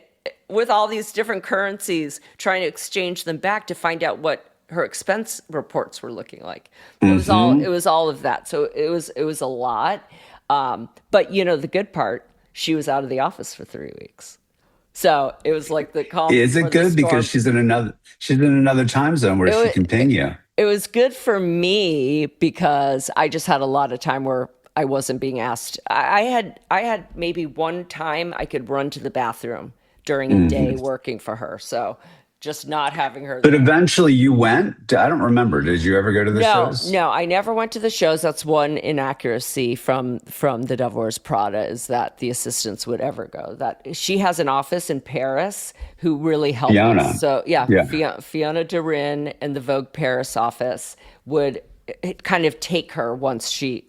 with all these different currencies, trying to exchange them back to find out what her expense reports were looking like. It was all of that. So it was a lot. But you know, the good part, she was out of the office for 3 weeks. So it was like the calm. Is it good because she's in another time zone where she can ping you? It was good for me because I just had a lot of time where I wasn't being asked. I had maybe one time I could run to the bathroom during a day working for her. So just not having her But there. eventually you went? I don't remember. Did you ever go to the shows? No, I never went to the shows. That's one inaccuracy from the Devil Wears Prada, is that the assistants would ever go. That she has an office in Paris who really helped Fiona. us. So Fiona Durin and the Vogue Paris office would kind of take her once she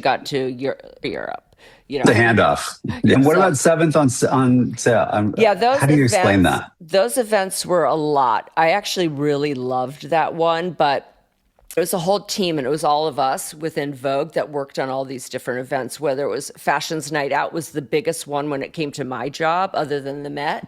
got to Europe. You know, The handoff. And what about Seventh on sale? those how do you events, explain that? Those events were a lot. I actually really loved that one, but it was a whole team, and it was all of us within Vogue that worked on all these different events, whether it was Fashions Night Out was the biggest one when it came to my job, other than the Met.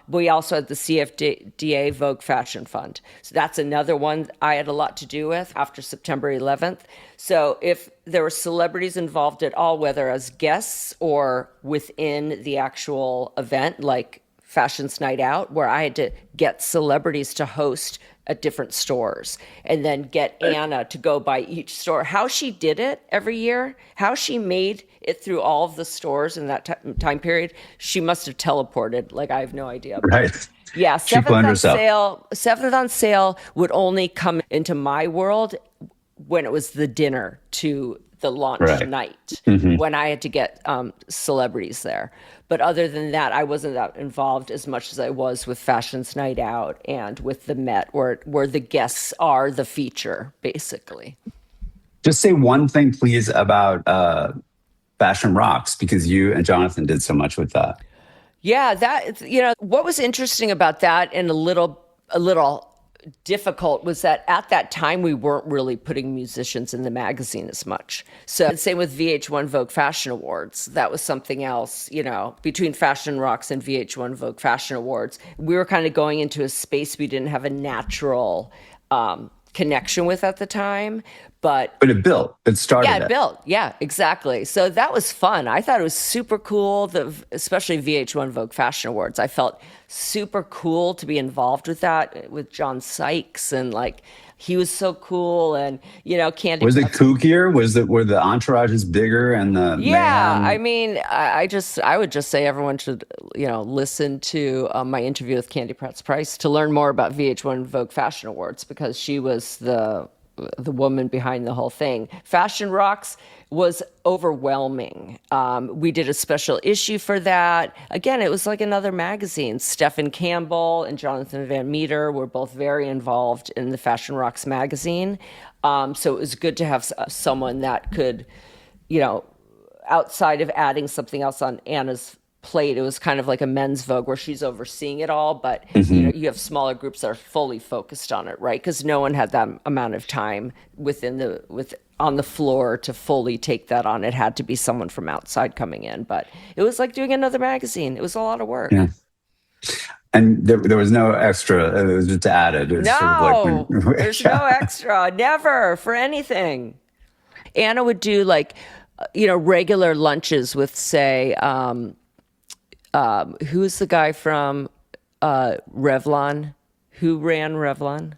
We also had the CFDA Vogue Fashion Fund. So that's another one I had a lot to do with after September 11th. So if there were celebrities involved at all, whether as guests or within the actual event, like Fashions Night Out, where I had to get celebrities to host at different stores and then get Anna to go by each store. How she did it every year, how she made it through all of the stores in that time period, she must have teleported. Like, I have no idea. Right. Yeah, She planned herself. Seventh on Sale would only come into my world when it was the dinner to the launch night, when I had to get celebrities there. But other than that, I wasn't that involved as much as I was with Fashions Night Out and with the Met, where the guests are the feature, basically. Just say one thing, please, about Fashion Rocks, because you and Jonathan did so much with that. Yeah, that, you know, what was interesting about that and a little difficult was that at that time we weren't really putting musicians in the magazine as much. So, and same with VH1 Vogue Fashion Awards. That was something else, you know, between Fashion Rocks and VH1 Vogue Fashion Awards. We were kind of going into a space we didn't have a natural connection with at the time. But it started. Yeah, it built. Yeah, exactly. So that was fun. I thought it was super cool, especially VH1 Vogue Fashion Awards. I felt super cool to be involved with that, with John Sykes, and like, he was so cool. And, you know, Candy. Was it kookier? Were the entourages bigger and the mayhem? I mean, I would just say everyone should, you know, listen to my interview with Candy Price to learn more about VH1 Vogue Fashion Awards, because she was the woman behind the whole thing. Fashion Rocks was overwhelming. We did a special issue for that. Again, it was like another magazine. Stephen Campbell and Jonathan Van Meter were both very involved in the Fashion Rocks magazine. So it was good to have someone that could, you know, outside of adding something else on Anna's plate, it was kind of like a men's Vogue where she's overseeing it all, but you know, you have smaller groups that are fully focused on it, right? Because no one had that amount of time on the floor to fully take that on. It had to be someone from outside coming in, but it was like doing another magazine. It was a lot of work. Yeah. And there was no extra. It was just added. It was There's no extra, never, for anything. Anna would do like, you know, regular lunches with, say, who's the guy from Revlon. Who ran Revlon?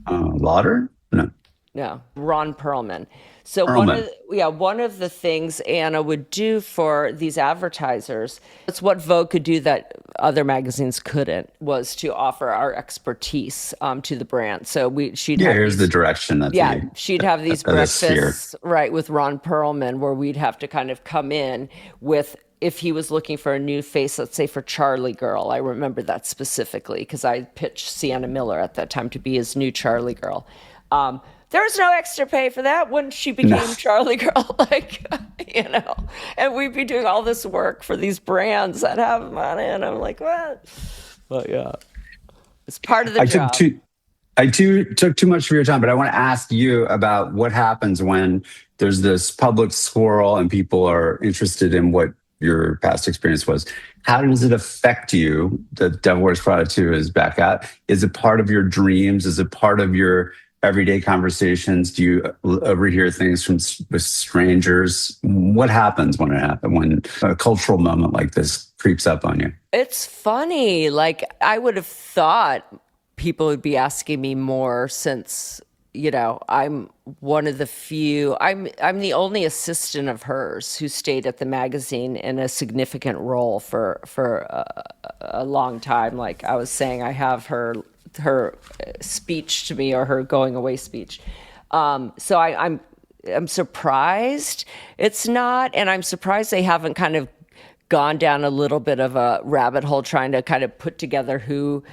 Lauder? No. No, Ron Perlman. So Perlman. one of the things Anna would do for these advertisers, it's what Vogue could do that other magazines couldn't, was to offer our expertise to the brand. So she'd Yeah, have here's the these, direction that she'd have these the sphere. breakfasts, right, with Ron Perlman, where we'd have to kind of come in with, if he was looking for a new face, let's say for Charlie Girl. I remember that specifically because I pitched Sienna Miller at that time to be his new Charlie Girl. There's no extra pay for that when she became Charlie Girl, like, and we'd be doing all this work for these brands that have money, and I'm like, what? But yeah, it's part of the job. I took too much of your time, but I want to ask you about what happens when there's this public swirl and people are interested in what your past experience was. How does it affect you? The Devil Wears Prada 2 is back out. Is it part of your dreams? Is it part of your everyday conversations? Do you overhear things from with strangers? What happens when a cultural moment like this creeps up on you? It's funny. Like, I would have thought people would be asking me more since, I'm one of the few, I'm the only assistant of hers who stayed at the magazine in a significant role for a long time. Like I was saying, I have her speech to me, or her going away speech. So I'm surprised it's not, and I'm surprised they haven't kind of gone down a little bit of a rabbit hole trying to kind of put together who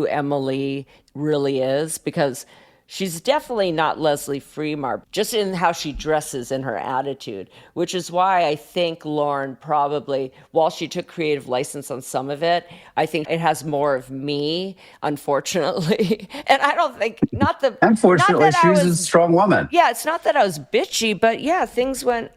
Emily really is, because she's definitely not Leslie Fremar, just in how she dresses and her attitude, which is why I think Lauren probably, while she took creative license on some of it, I think it has more of me, unfortunately. And I don't think, Unfortunately, she's a strong woman. Yeah, it's not that I was bitchy, but yeah, things went,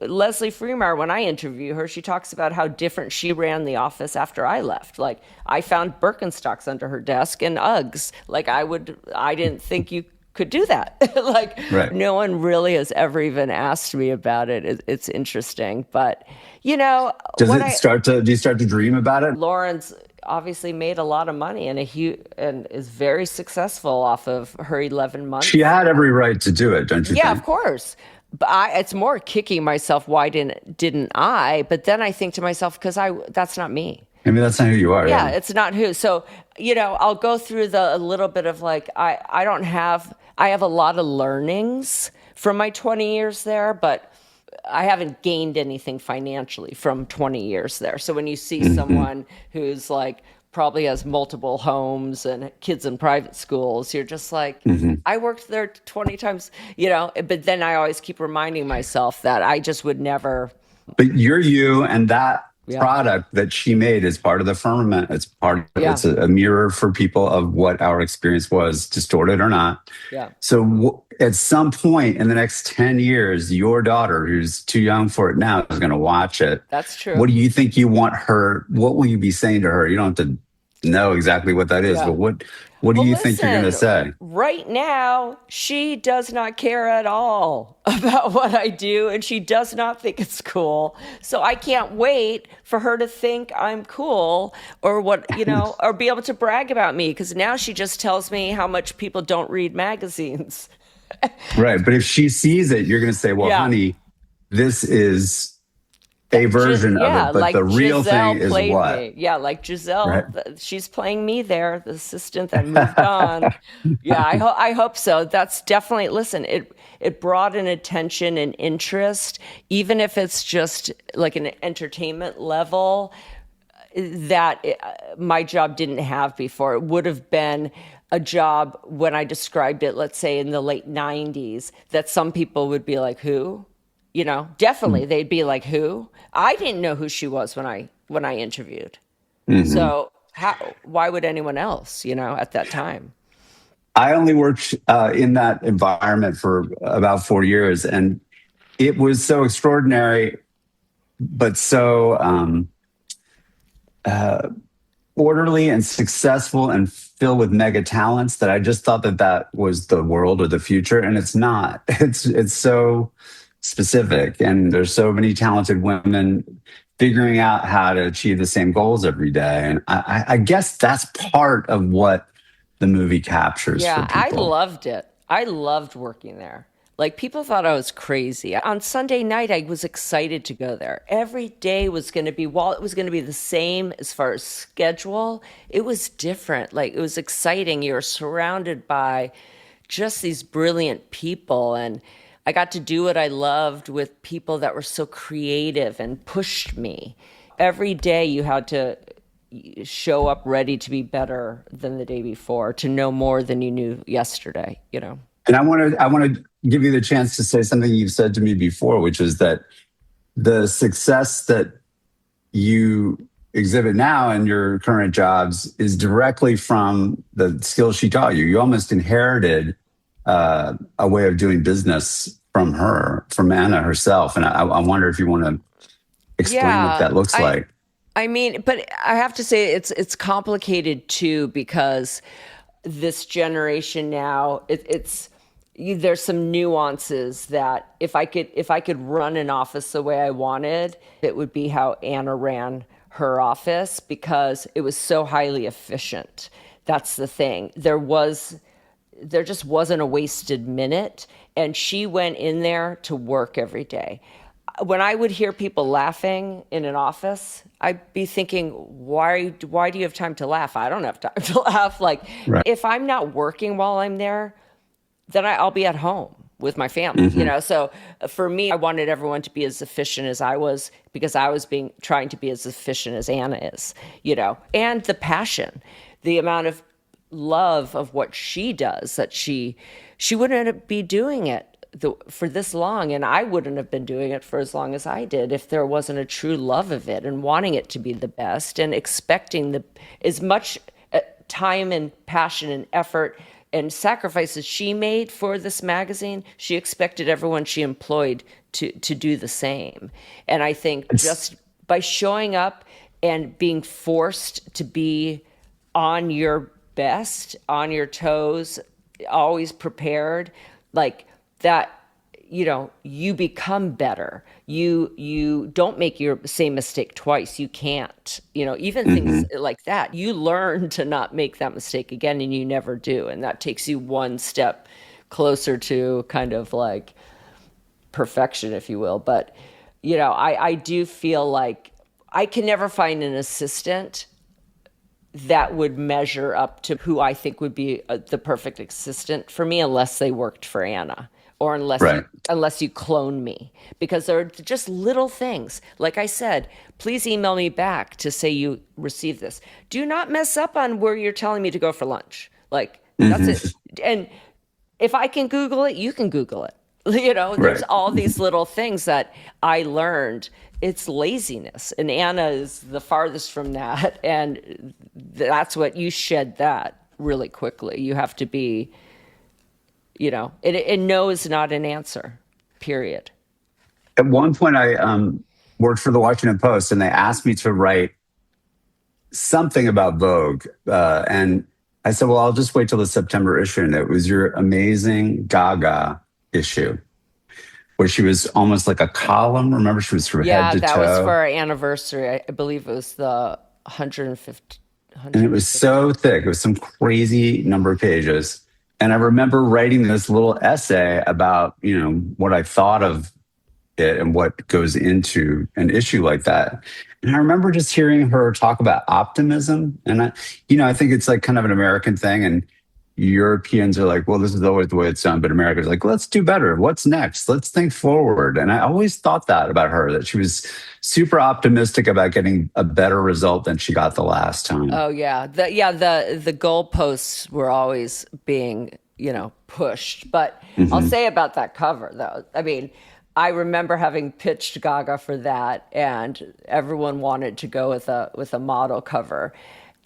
Leslie Fremar, when I interview her, she talks about how different she ran the office after I left. Like, I found Birkenstocks under her desk and Uggs. Like, I didn't think you could do that. Like, right. No one really has ever even asked me about it. It's interesting, but do you start to dream about it? Lauren's obviously made a lot of money and is very successful off of her 11 months. She had every right to do it, don't you think? Yeah, of course. But it's more kicking myself. Why didn't I? But then I think to myself, because that's not me. That's not who you are. Yeah, it's not who. So, I'll go through a little bit of like, I have a lot of learnings from my 20 years there, but I haven't gained anything financially from 20 years there. So when you see someone who's like, probably has multiple homes and kids in private schools, you're just like, I worked there 20 times, but then I always keep reminding myself that I just would never. But you're you, and that product that she made is part of the firmament. It's it's a mirror for people of what our experience was, distorted or not. Yeah. So at some point in the next 10 years, your daughter, who's too young for it now, is going to watch it. That's true. What do you think you want her? What will you be saying to her? You don't have to know exactly what that is, but what do you think you're going to say? Right now, she does not care at all about what I do, and she does not think it's cool. So I can't wait for her to think I'm cool, or or be able to brag about me, because now she just tells me how much people don't read magazines. Right. But if she sees it, you're going to say, well, honey, this is a version of it, but like the real thing is what? Me. Yeah, like Giselle, right. She's playing me there, the assistant that moved on. Yeah, I hope so. That's definitely, listen, it brought an attention and interest, even if it's just like an entertainment level that my job didn't have before. It would have been a job when I described it, let's say in the late 90s, that some people would be like, who? Definitely they'd be like, who? I didn't know who she was when I interviewed. So why would anyone else, at that time? I only worked in that environment for about 4 years, and it was so extraordinary, but so orderly and successful and filled with mega talents that I just thought that was the world or the future, and it's not. It's so specific, and there's so many talented women figuring out how to achieve the same goals every day. And I guess that's part of what the movie captures for Yeah, I people. loved it. I loved working there. Like people thought I was crazy. On Sunday night, I was excited to go there. Every day was going to be, while it was going to be the same as far as schedule, it was different. Like it was exciting. You were surrounded by just these brilliant people. And I got to do what I loved with people that were so creative and pushed me. Every day you had to show up ready to be better than the day before, to know more than you knew yesterday, you know? And I want to give you the chance to say something you've said to me before, which is that the success that you exhibit now in your current jobs is directly from the skills she taught you. You almost inherited a way of doing business from her, from Anna herself. And I wonder if you want to explain what Yeah, that looks like. I mean, but I have to say it's complicated too because this generation now there's some nuances that if I could run an office the way I wanted, it would be how Anna ran her office because it was so highly efficient. That's the thing. There just wasn't a wasted minute, and she went in there to work every day. When I would hear people laughing in an office, I'd be thinking, why do you have time to laugh? I don't have time to laugh. Like, Right. if I'm not working while I'm there, then I'll be at home with my family, you Hmm. know? So for me, I wanted everyone to be as efficient as I was because I was trying to be as efficient as Anna is, you know? And the passion, the amount of love of what she does that she wouldn't be doing it for this long, and I wouldn't have been doing it for as long as I did if there wasn't a true love of it and wanting it to be the best and expecting the as much time and passion and effort and sacrifices she made for this magazine. She expected everyone she employed to do the same. And I think It's just by showing up and being forced to be on your best, on your toes, always prepared, like that, you know, you become better. You don't make your same mistake twice. You can't, you know, even things mhm. like that. You learn to not make that mistake again, and you never do. And that takes you one step closer to kind of like perfection, if you will. But, you know, I do feel like I can never find an assistant that would measure up to who I think would be the perfect assistant for me unless they worked for Anna or Right. unless you clone me, because there are just little things. Like I said, please email me back to say you received this. Do not mess up on where you're telling me to go for lunch. Like that's it. Hmm. And if I can Google it, you can Google it. You know, there's Right. all these little things that I learned. It's laziness. And Anna is the farthest from that. And that's what you shed that really quickly. You have to be, you know, and no is not an answer, period. At one point, I worked for the Washington Post, and they asked me to write something about Vogue. And I said, well, I'll just wait till the September issue. And it was your amazing Gaga issue, where she was almost like a column. Remember, she was from head Yeah, to that was for toe. our anniversary. I believe it was the 150, And it was so thick. It was some crazy number of pages. And I remember writing this little essay about, what I thought of it and what goes into an issue like that. And I remember just hearing her talk about optimism. And I think it's like kind of an American thing. And Europeans are like, well, this is always the way it's done. But America's like, let's do better. What's next? Let's think forward. And I always thought that about her, that she was super optimistic about getting a better result than she got the last time. Oh yeah, the goalposts were always being, you know, pushed. But I'll Hmm. say about that cover though. I mean, I remember having pitched Gaga for that, and everyone wanted to go with a model cover.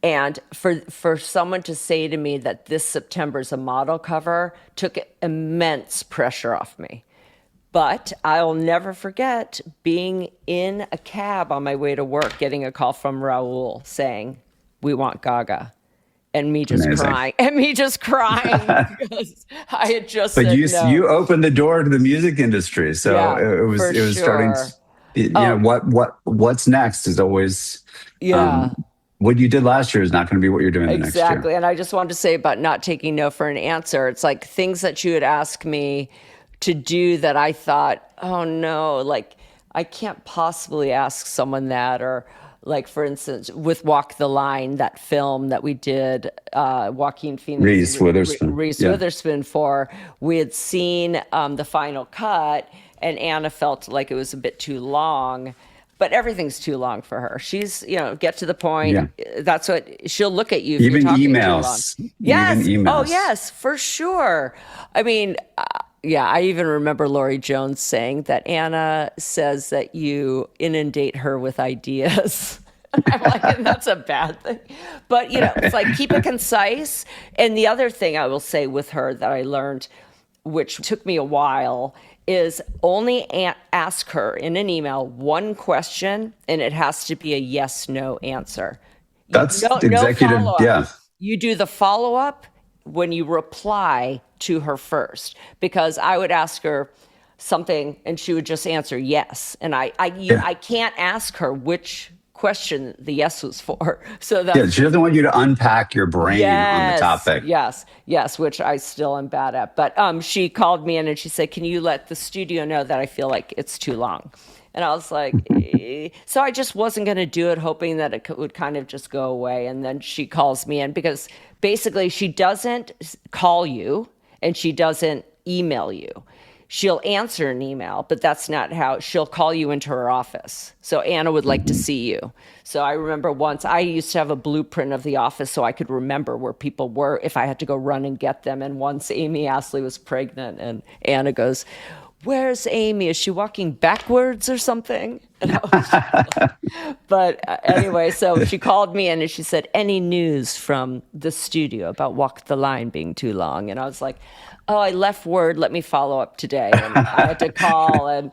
And for someone to say to me that this September's a model cover took immense pressure off me. But I'll never forget being in a cab on my way to work, getting a call from Raul saying, "We want Gaga." Amazing. And me just crying because I had just But said you no. opened the door to the music industry, so Yeah, it was for it was starting. sure. What's next is always, Yeah. what you did last year is not going to be what you're doing the next year. Exactly. And I just wanted to say about not taking no for an answer. It's like things that you would ask me to do that I thought, oh no, like I can't possibly ask someone that. Or like, for instance, with Walk the Line, that film that we did, Joaquin Phoenix, Reese Witherspoon. Reese Yeah. Witherspoon for, we had seen the final cut, and Anna felt like it was a bit too long. But everything's too long for her. She's, get to the point. Yeah. That's what she'll look at you if you're Even talking too long. emails. Yes. Even Oh, emails. yes, for sure. I mean, yeah, I even remember Laurie Jones saying that Anna says that you inundate her with ideas. I'm like, and that's a bad thing. But, it's like keep it concise. And the other thing I will say with her that I learned, which took me a while, is only ask her in an email one question, and it has to be a yes/no answer. That's No executive. follow-up. Yeah. You do the follow-up when you reply to her first, because I would ask her something and she would just answer yes, and I can't ask her which question the yes was for. So Yeah. that's She doesn't want you to unpack your brain on the topic. yes, which I still am bad at. But she called me in and she said, "Can you let the studio know that I feel like it's too long?" And I was like, so I just wasn't going to do it, hoping that it would kind of just go away. And then she calls me in because basically she doesn't call you and she doesn't email you. She'll answer an email, but that's not how she'll call you into her office. So Anna would like to see you. So I remember once I used to have a blueprint of the office so I could remember where people were if I had to go run and get them. And once Amy Astley was pregnant and Anna goes, "Where's Amy? Is she walking backwards or something?" And but anyway, so she called me in and she said, "Any news from the studio about Walk the Line being too long?" And I was like, "Oh, I left word. Let me follow up today." And I had to call, and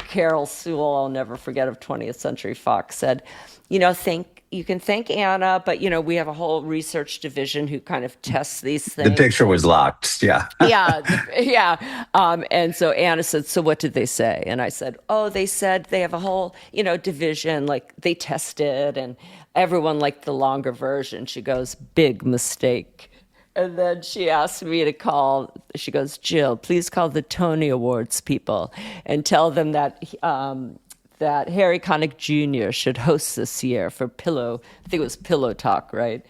Carol Sewell, I'll never forget, of 20th Century Fox, said, you can thank Anna, but we have a whole research division who kind of tests these things. The picture was locked. Yeah. Yeah. And so Anna said, "So what did they say?" And I said, "Oh, they said they have a whole, division, like they tested and everyone liked the longer version." She goes, "Big mistake." And then she asked me to call, she goes, "Jill, please call the Tony Awards people and tell them that that Harry Connick Jr. should host this year for Pillow." I think it was Pillow Talk, right?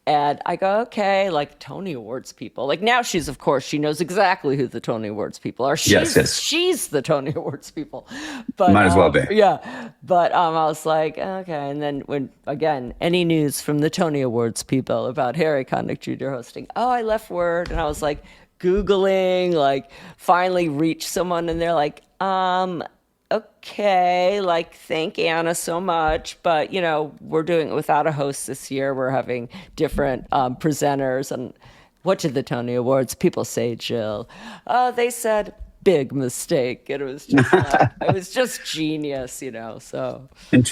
And I go, okay, like Tony Awards people. Like now she knows exactly who the Tony Awards people are. She's the Tony Awards people. But might as well be. Yeah. But I was like, okay. And then again, any news from the Tony Awards people about Harry Connick Jr. hosting? Oh, I left word. And I was like Googling, like finally reached someone, and they're like, okay, like thank Anna so much, but we're doing it without a host this year. We're having different presenters. And what did the Tony Awards people say, Jill? They said big mistake. It was just it was just genius, so. And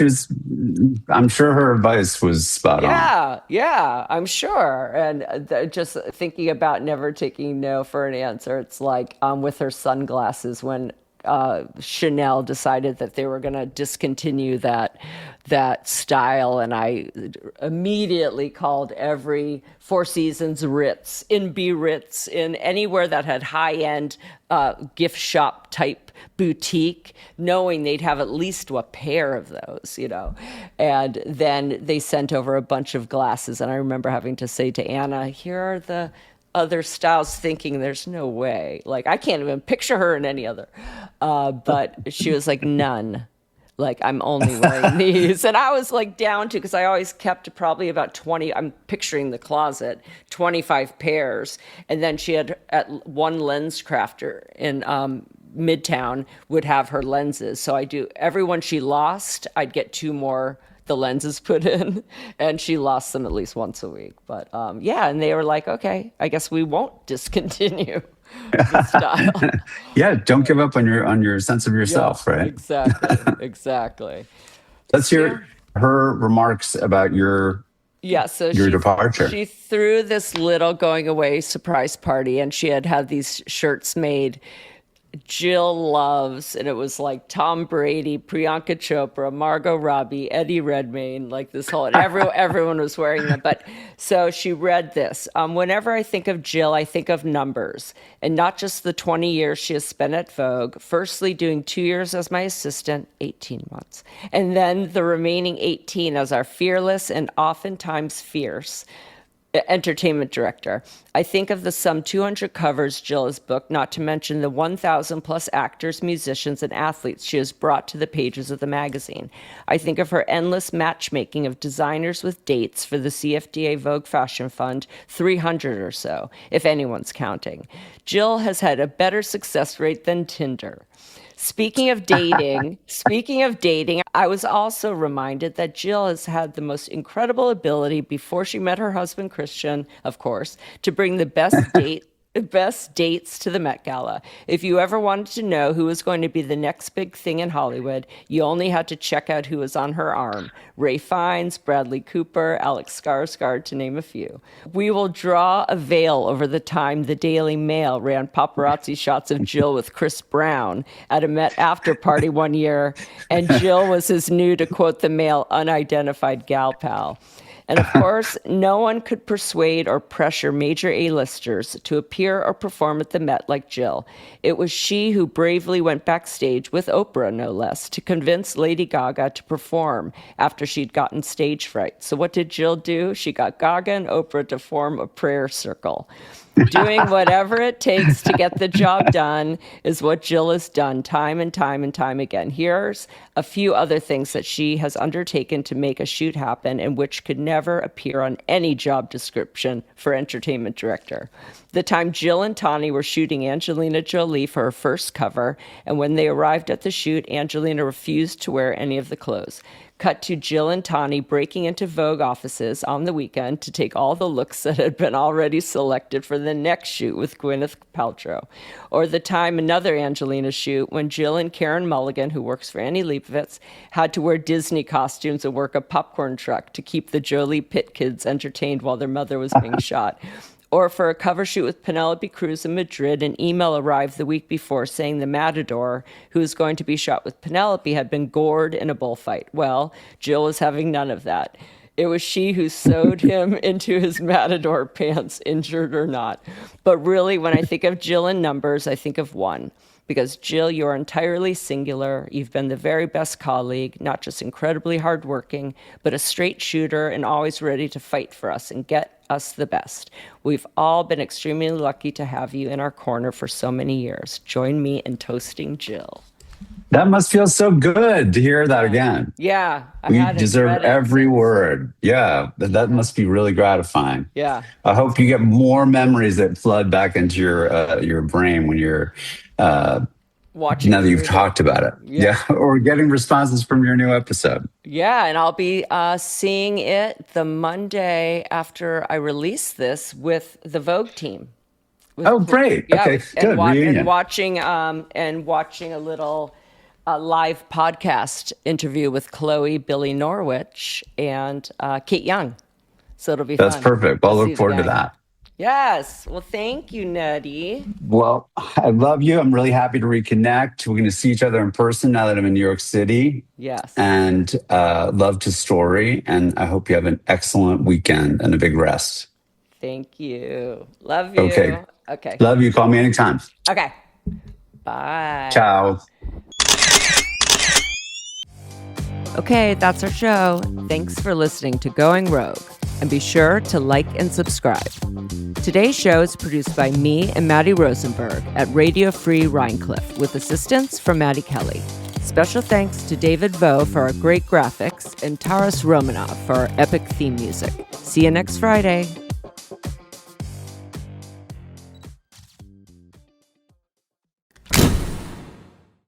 I'm sure her advice was spot on. Yeah, I'm sure. And just thinking about never taking no for an answer, it's like with her sunglasses when Chanel decided that they were going to discontinue that style, and I immediately called every Four Seasons Ritz, in Biarritz, in anywhere that had high-end gift shop type boutique, knowing they'd have at least a pair of those, And then they sent over a bunch of glasses, and I remember having to say to Anna, "Here are the other styles," thinking there's no way. Like, I can't even picture her in any other. But she was like, "None. Like, I'm only wearing these." And I was like down to, because I always kept probably about 20, I'm picturing the closet, 25 pairs. And then she had at one lens crafter in Midtown would have her lenses. So every one she lost, I'd get two more the lenses put in, and she lost them at least once a week. But and they were like, "Okay, I guess we won't discontinue the style." Yeah, don't give up on your sense of yourself, right? Exactly. Let's hear her remarks about your departure. She threw this little going away surprise party, and she had these shirts made Jill loves, and it was like Tom Brady, Priyanka Chopra, Margot Robbie, Eddie Redmayne, like this whole, and everyone was wearing them. But so she read this. Whenever I think of Jill, I think of numbers, and not just the 20 years she has spent at Vogue, firstly doing 2 years as my assistant, 18 months, and then the remaining 18 as our fearless and oftentimes fierce entertainment director. I think of the some 200 covers Jill has booked, not to mention the 1,000 plus actors, musicians, and athletes she has brought to the pages of the magazine. I think of her endless matchmaking of designers with dates for the CFDA Vogue Fashion Fund, 300 or so, if anyone's counting. Jill has had a better success rate than Tinder. Speaking of dating, I was also reminded that Jill has had the most incredible ability before she met her husband, Christian, of course, to bring the best dates to the Met Gala. If you ever wanted to know who was going to be the next big thing in Hollywood, you only had to check out who was on her arm. Ray Fiennes, Bradley Cooper, Alex Skarsgård, to name a few. We will draw a veil over the time the Daily Mail ran paparazzi shots of Jill with Chris Brown at a Met after party one year, and Jill was his new, to quote the Mail, unidentified gal pal. And of course, no one could persuade or pressure major A-listers to appear or perform at the Met like Jill. It was she who bravely went backstage with Oprah, no less, to convince Lady Gaga to perform after she'd gotten stage fright. So what did Jill do? She got Gaga and Oprah to form a prayer circle. Doing whatever it takes to get the job done is what Jill has done time and time and time again. Here's a few other things that she has undertaken to make a shoot happen and which could never appear on any job description for entertainment director. The time Jill and Tawny were shooting Angelina Jolie for her first cover, and when they arrived at the shoot, Angelina refused to wear any of the clothes. Cut to Jill and Tawny breaking into Vogue offices on the weekend to take all the looks that had been already selected for the next shoot with Gwyneth Paltrow. Or the time another Angelina shoot when Jill and Karen Mulligan, who works for Annie Leibovitz, had to wear Disney costumes and work a popcorn truck to keep the Jolie Pitt kids entertained while their mother was being shot. Or for a cover shoot with Penelope Cruz in Madrid, an email arrived the week before saying the matador, who was going to be shot with Penelope, had been gored in a bullfight. Well, Jill was having none of that. It was she who sewed him into his matador pants, injured or not. But really, when I think of Jill in numbers, I think of one. Because Jill, you're entirely singular. You've been the very best colleague, not just incredibly hardworking, but a straight shooter and always ready to fight for us and get us the best. We've all been extremely lucky to have you in our corner for so many years. Join me in toasting Jill. That must feel so good to hear that again. Yeah. You deserve every word. Yeah. That must be really gratifying. Yeah. I hope you get more memories that flood back into your brain when you're watching. Now that you've talked about it. Yeah. Or getting responses from your new episode. Yeah. And I'll be seeing it the Monday after I release this with the Vogue team. Great. Yeah, okay. Good. And watching a little live podcast interview with Chloe, Billy Norwich, and Kate Young. So it'll be fun. That's perfect. I'll look forward to that. Yes. Well, thank you, Nettie. Well, I love you. I'm really happy to reconnect. We're going to see each other in person now that I'm in New York City. Yes. And love to story. And I hope you have an excellent weekend and a big rest. Thank you. Love you. Okay. Love you. Call me anytime. Okay. Bye. Ciao. Okay, that's our show. Thanks for listening to Going Rogue. And be sure to like and subscribe. Today's show is produced by me and Maddie Rosenberg at Radio Free Rhinecliff with assistance from Maddie Kelly. Special thanks to David Vo for our great graphics and Taras Romanov for our epic theme music. See you next Friday.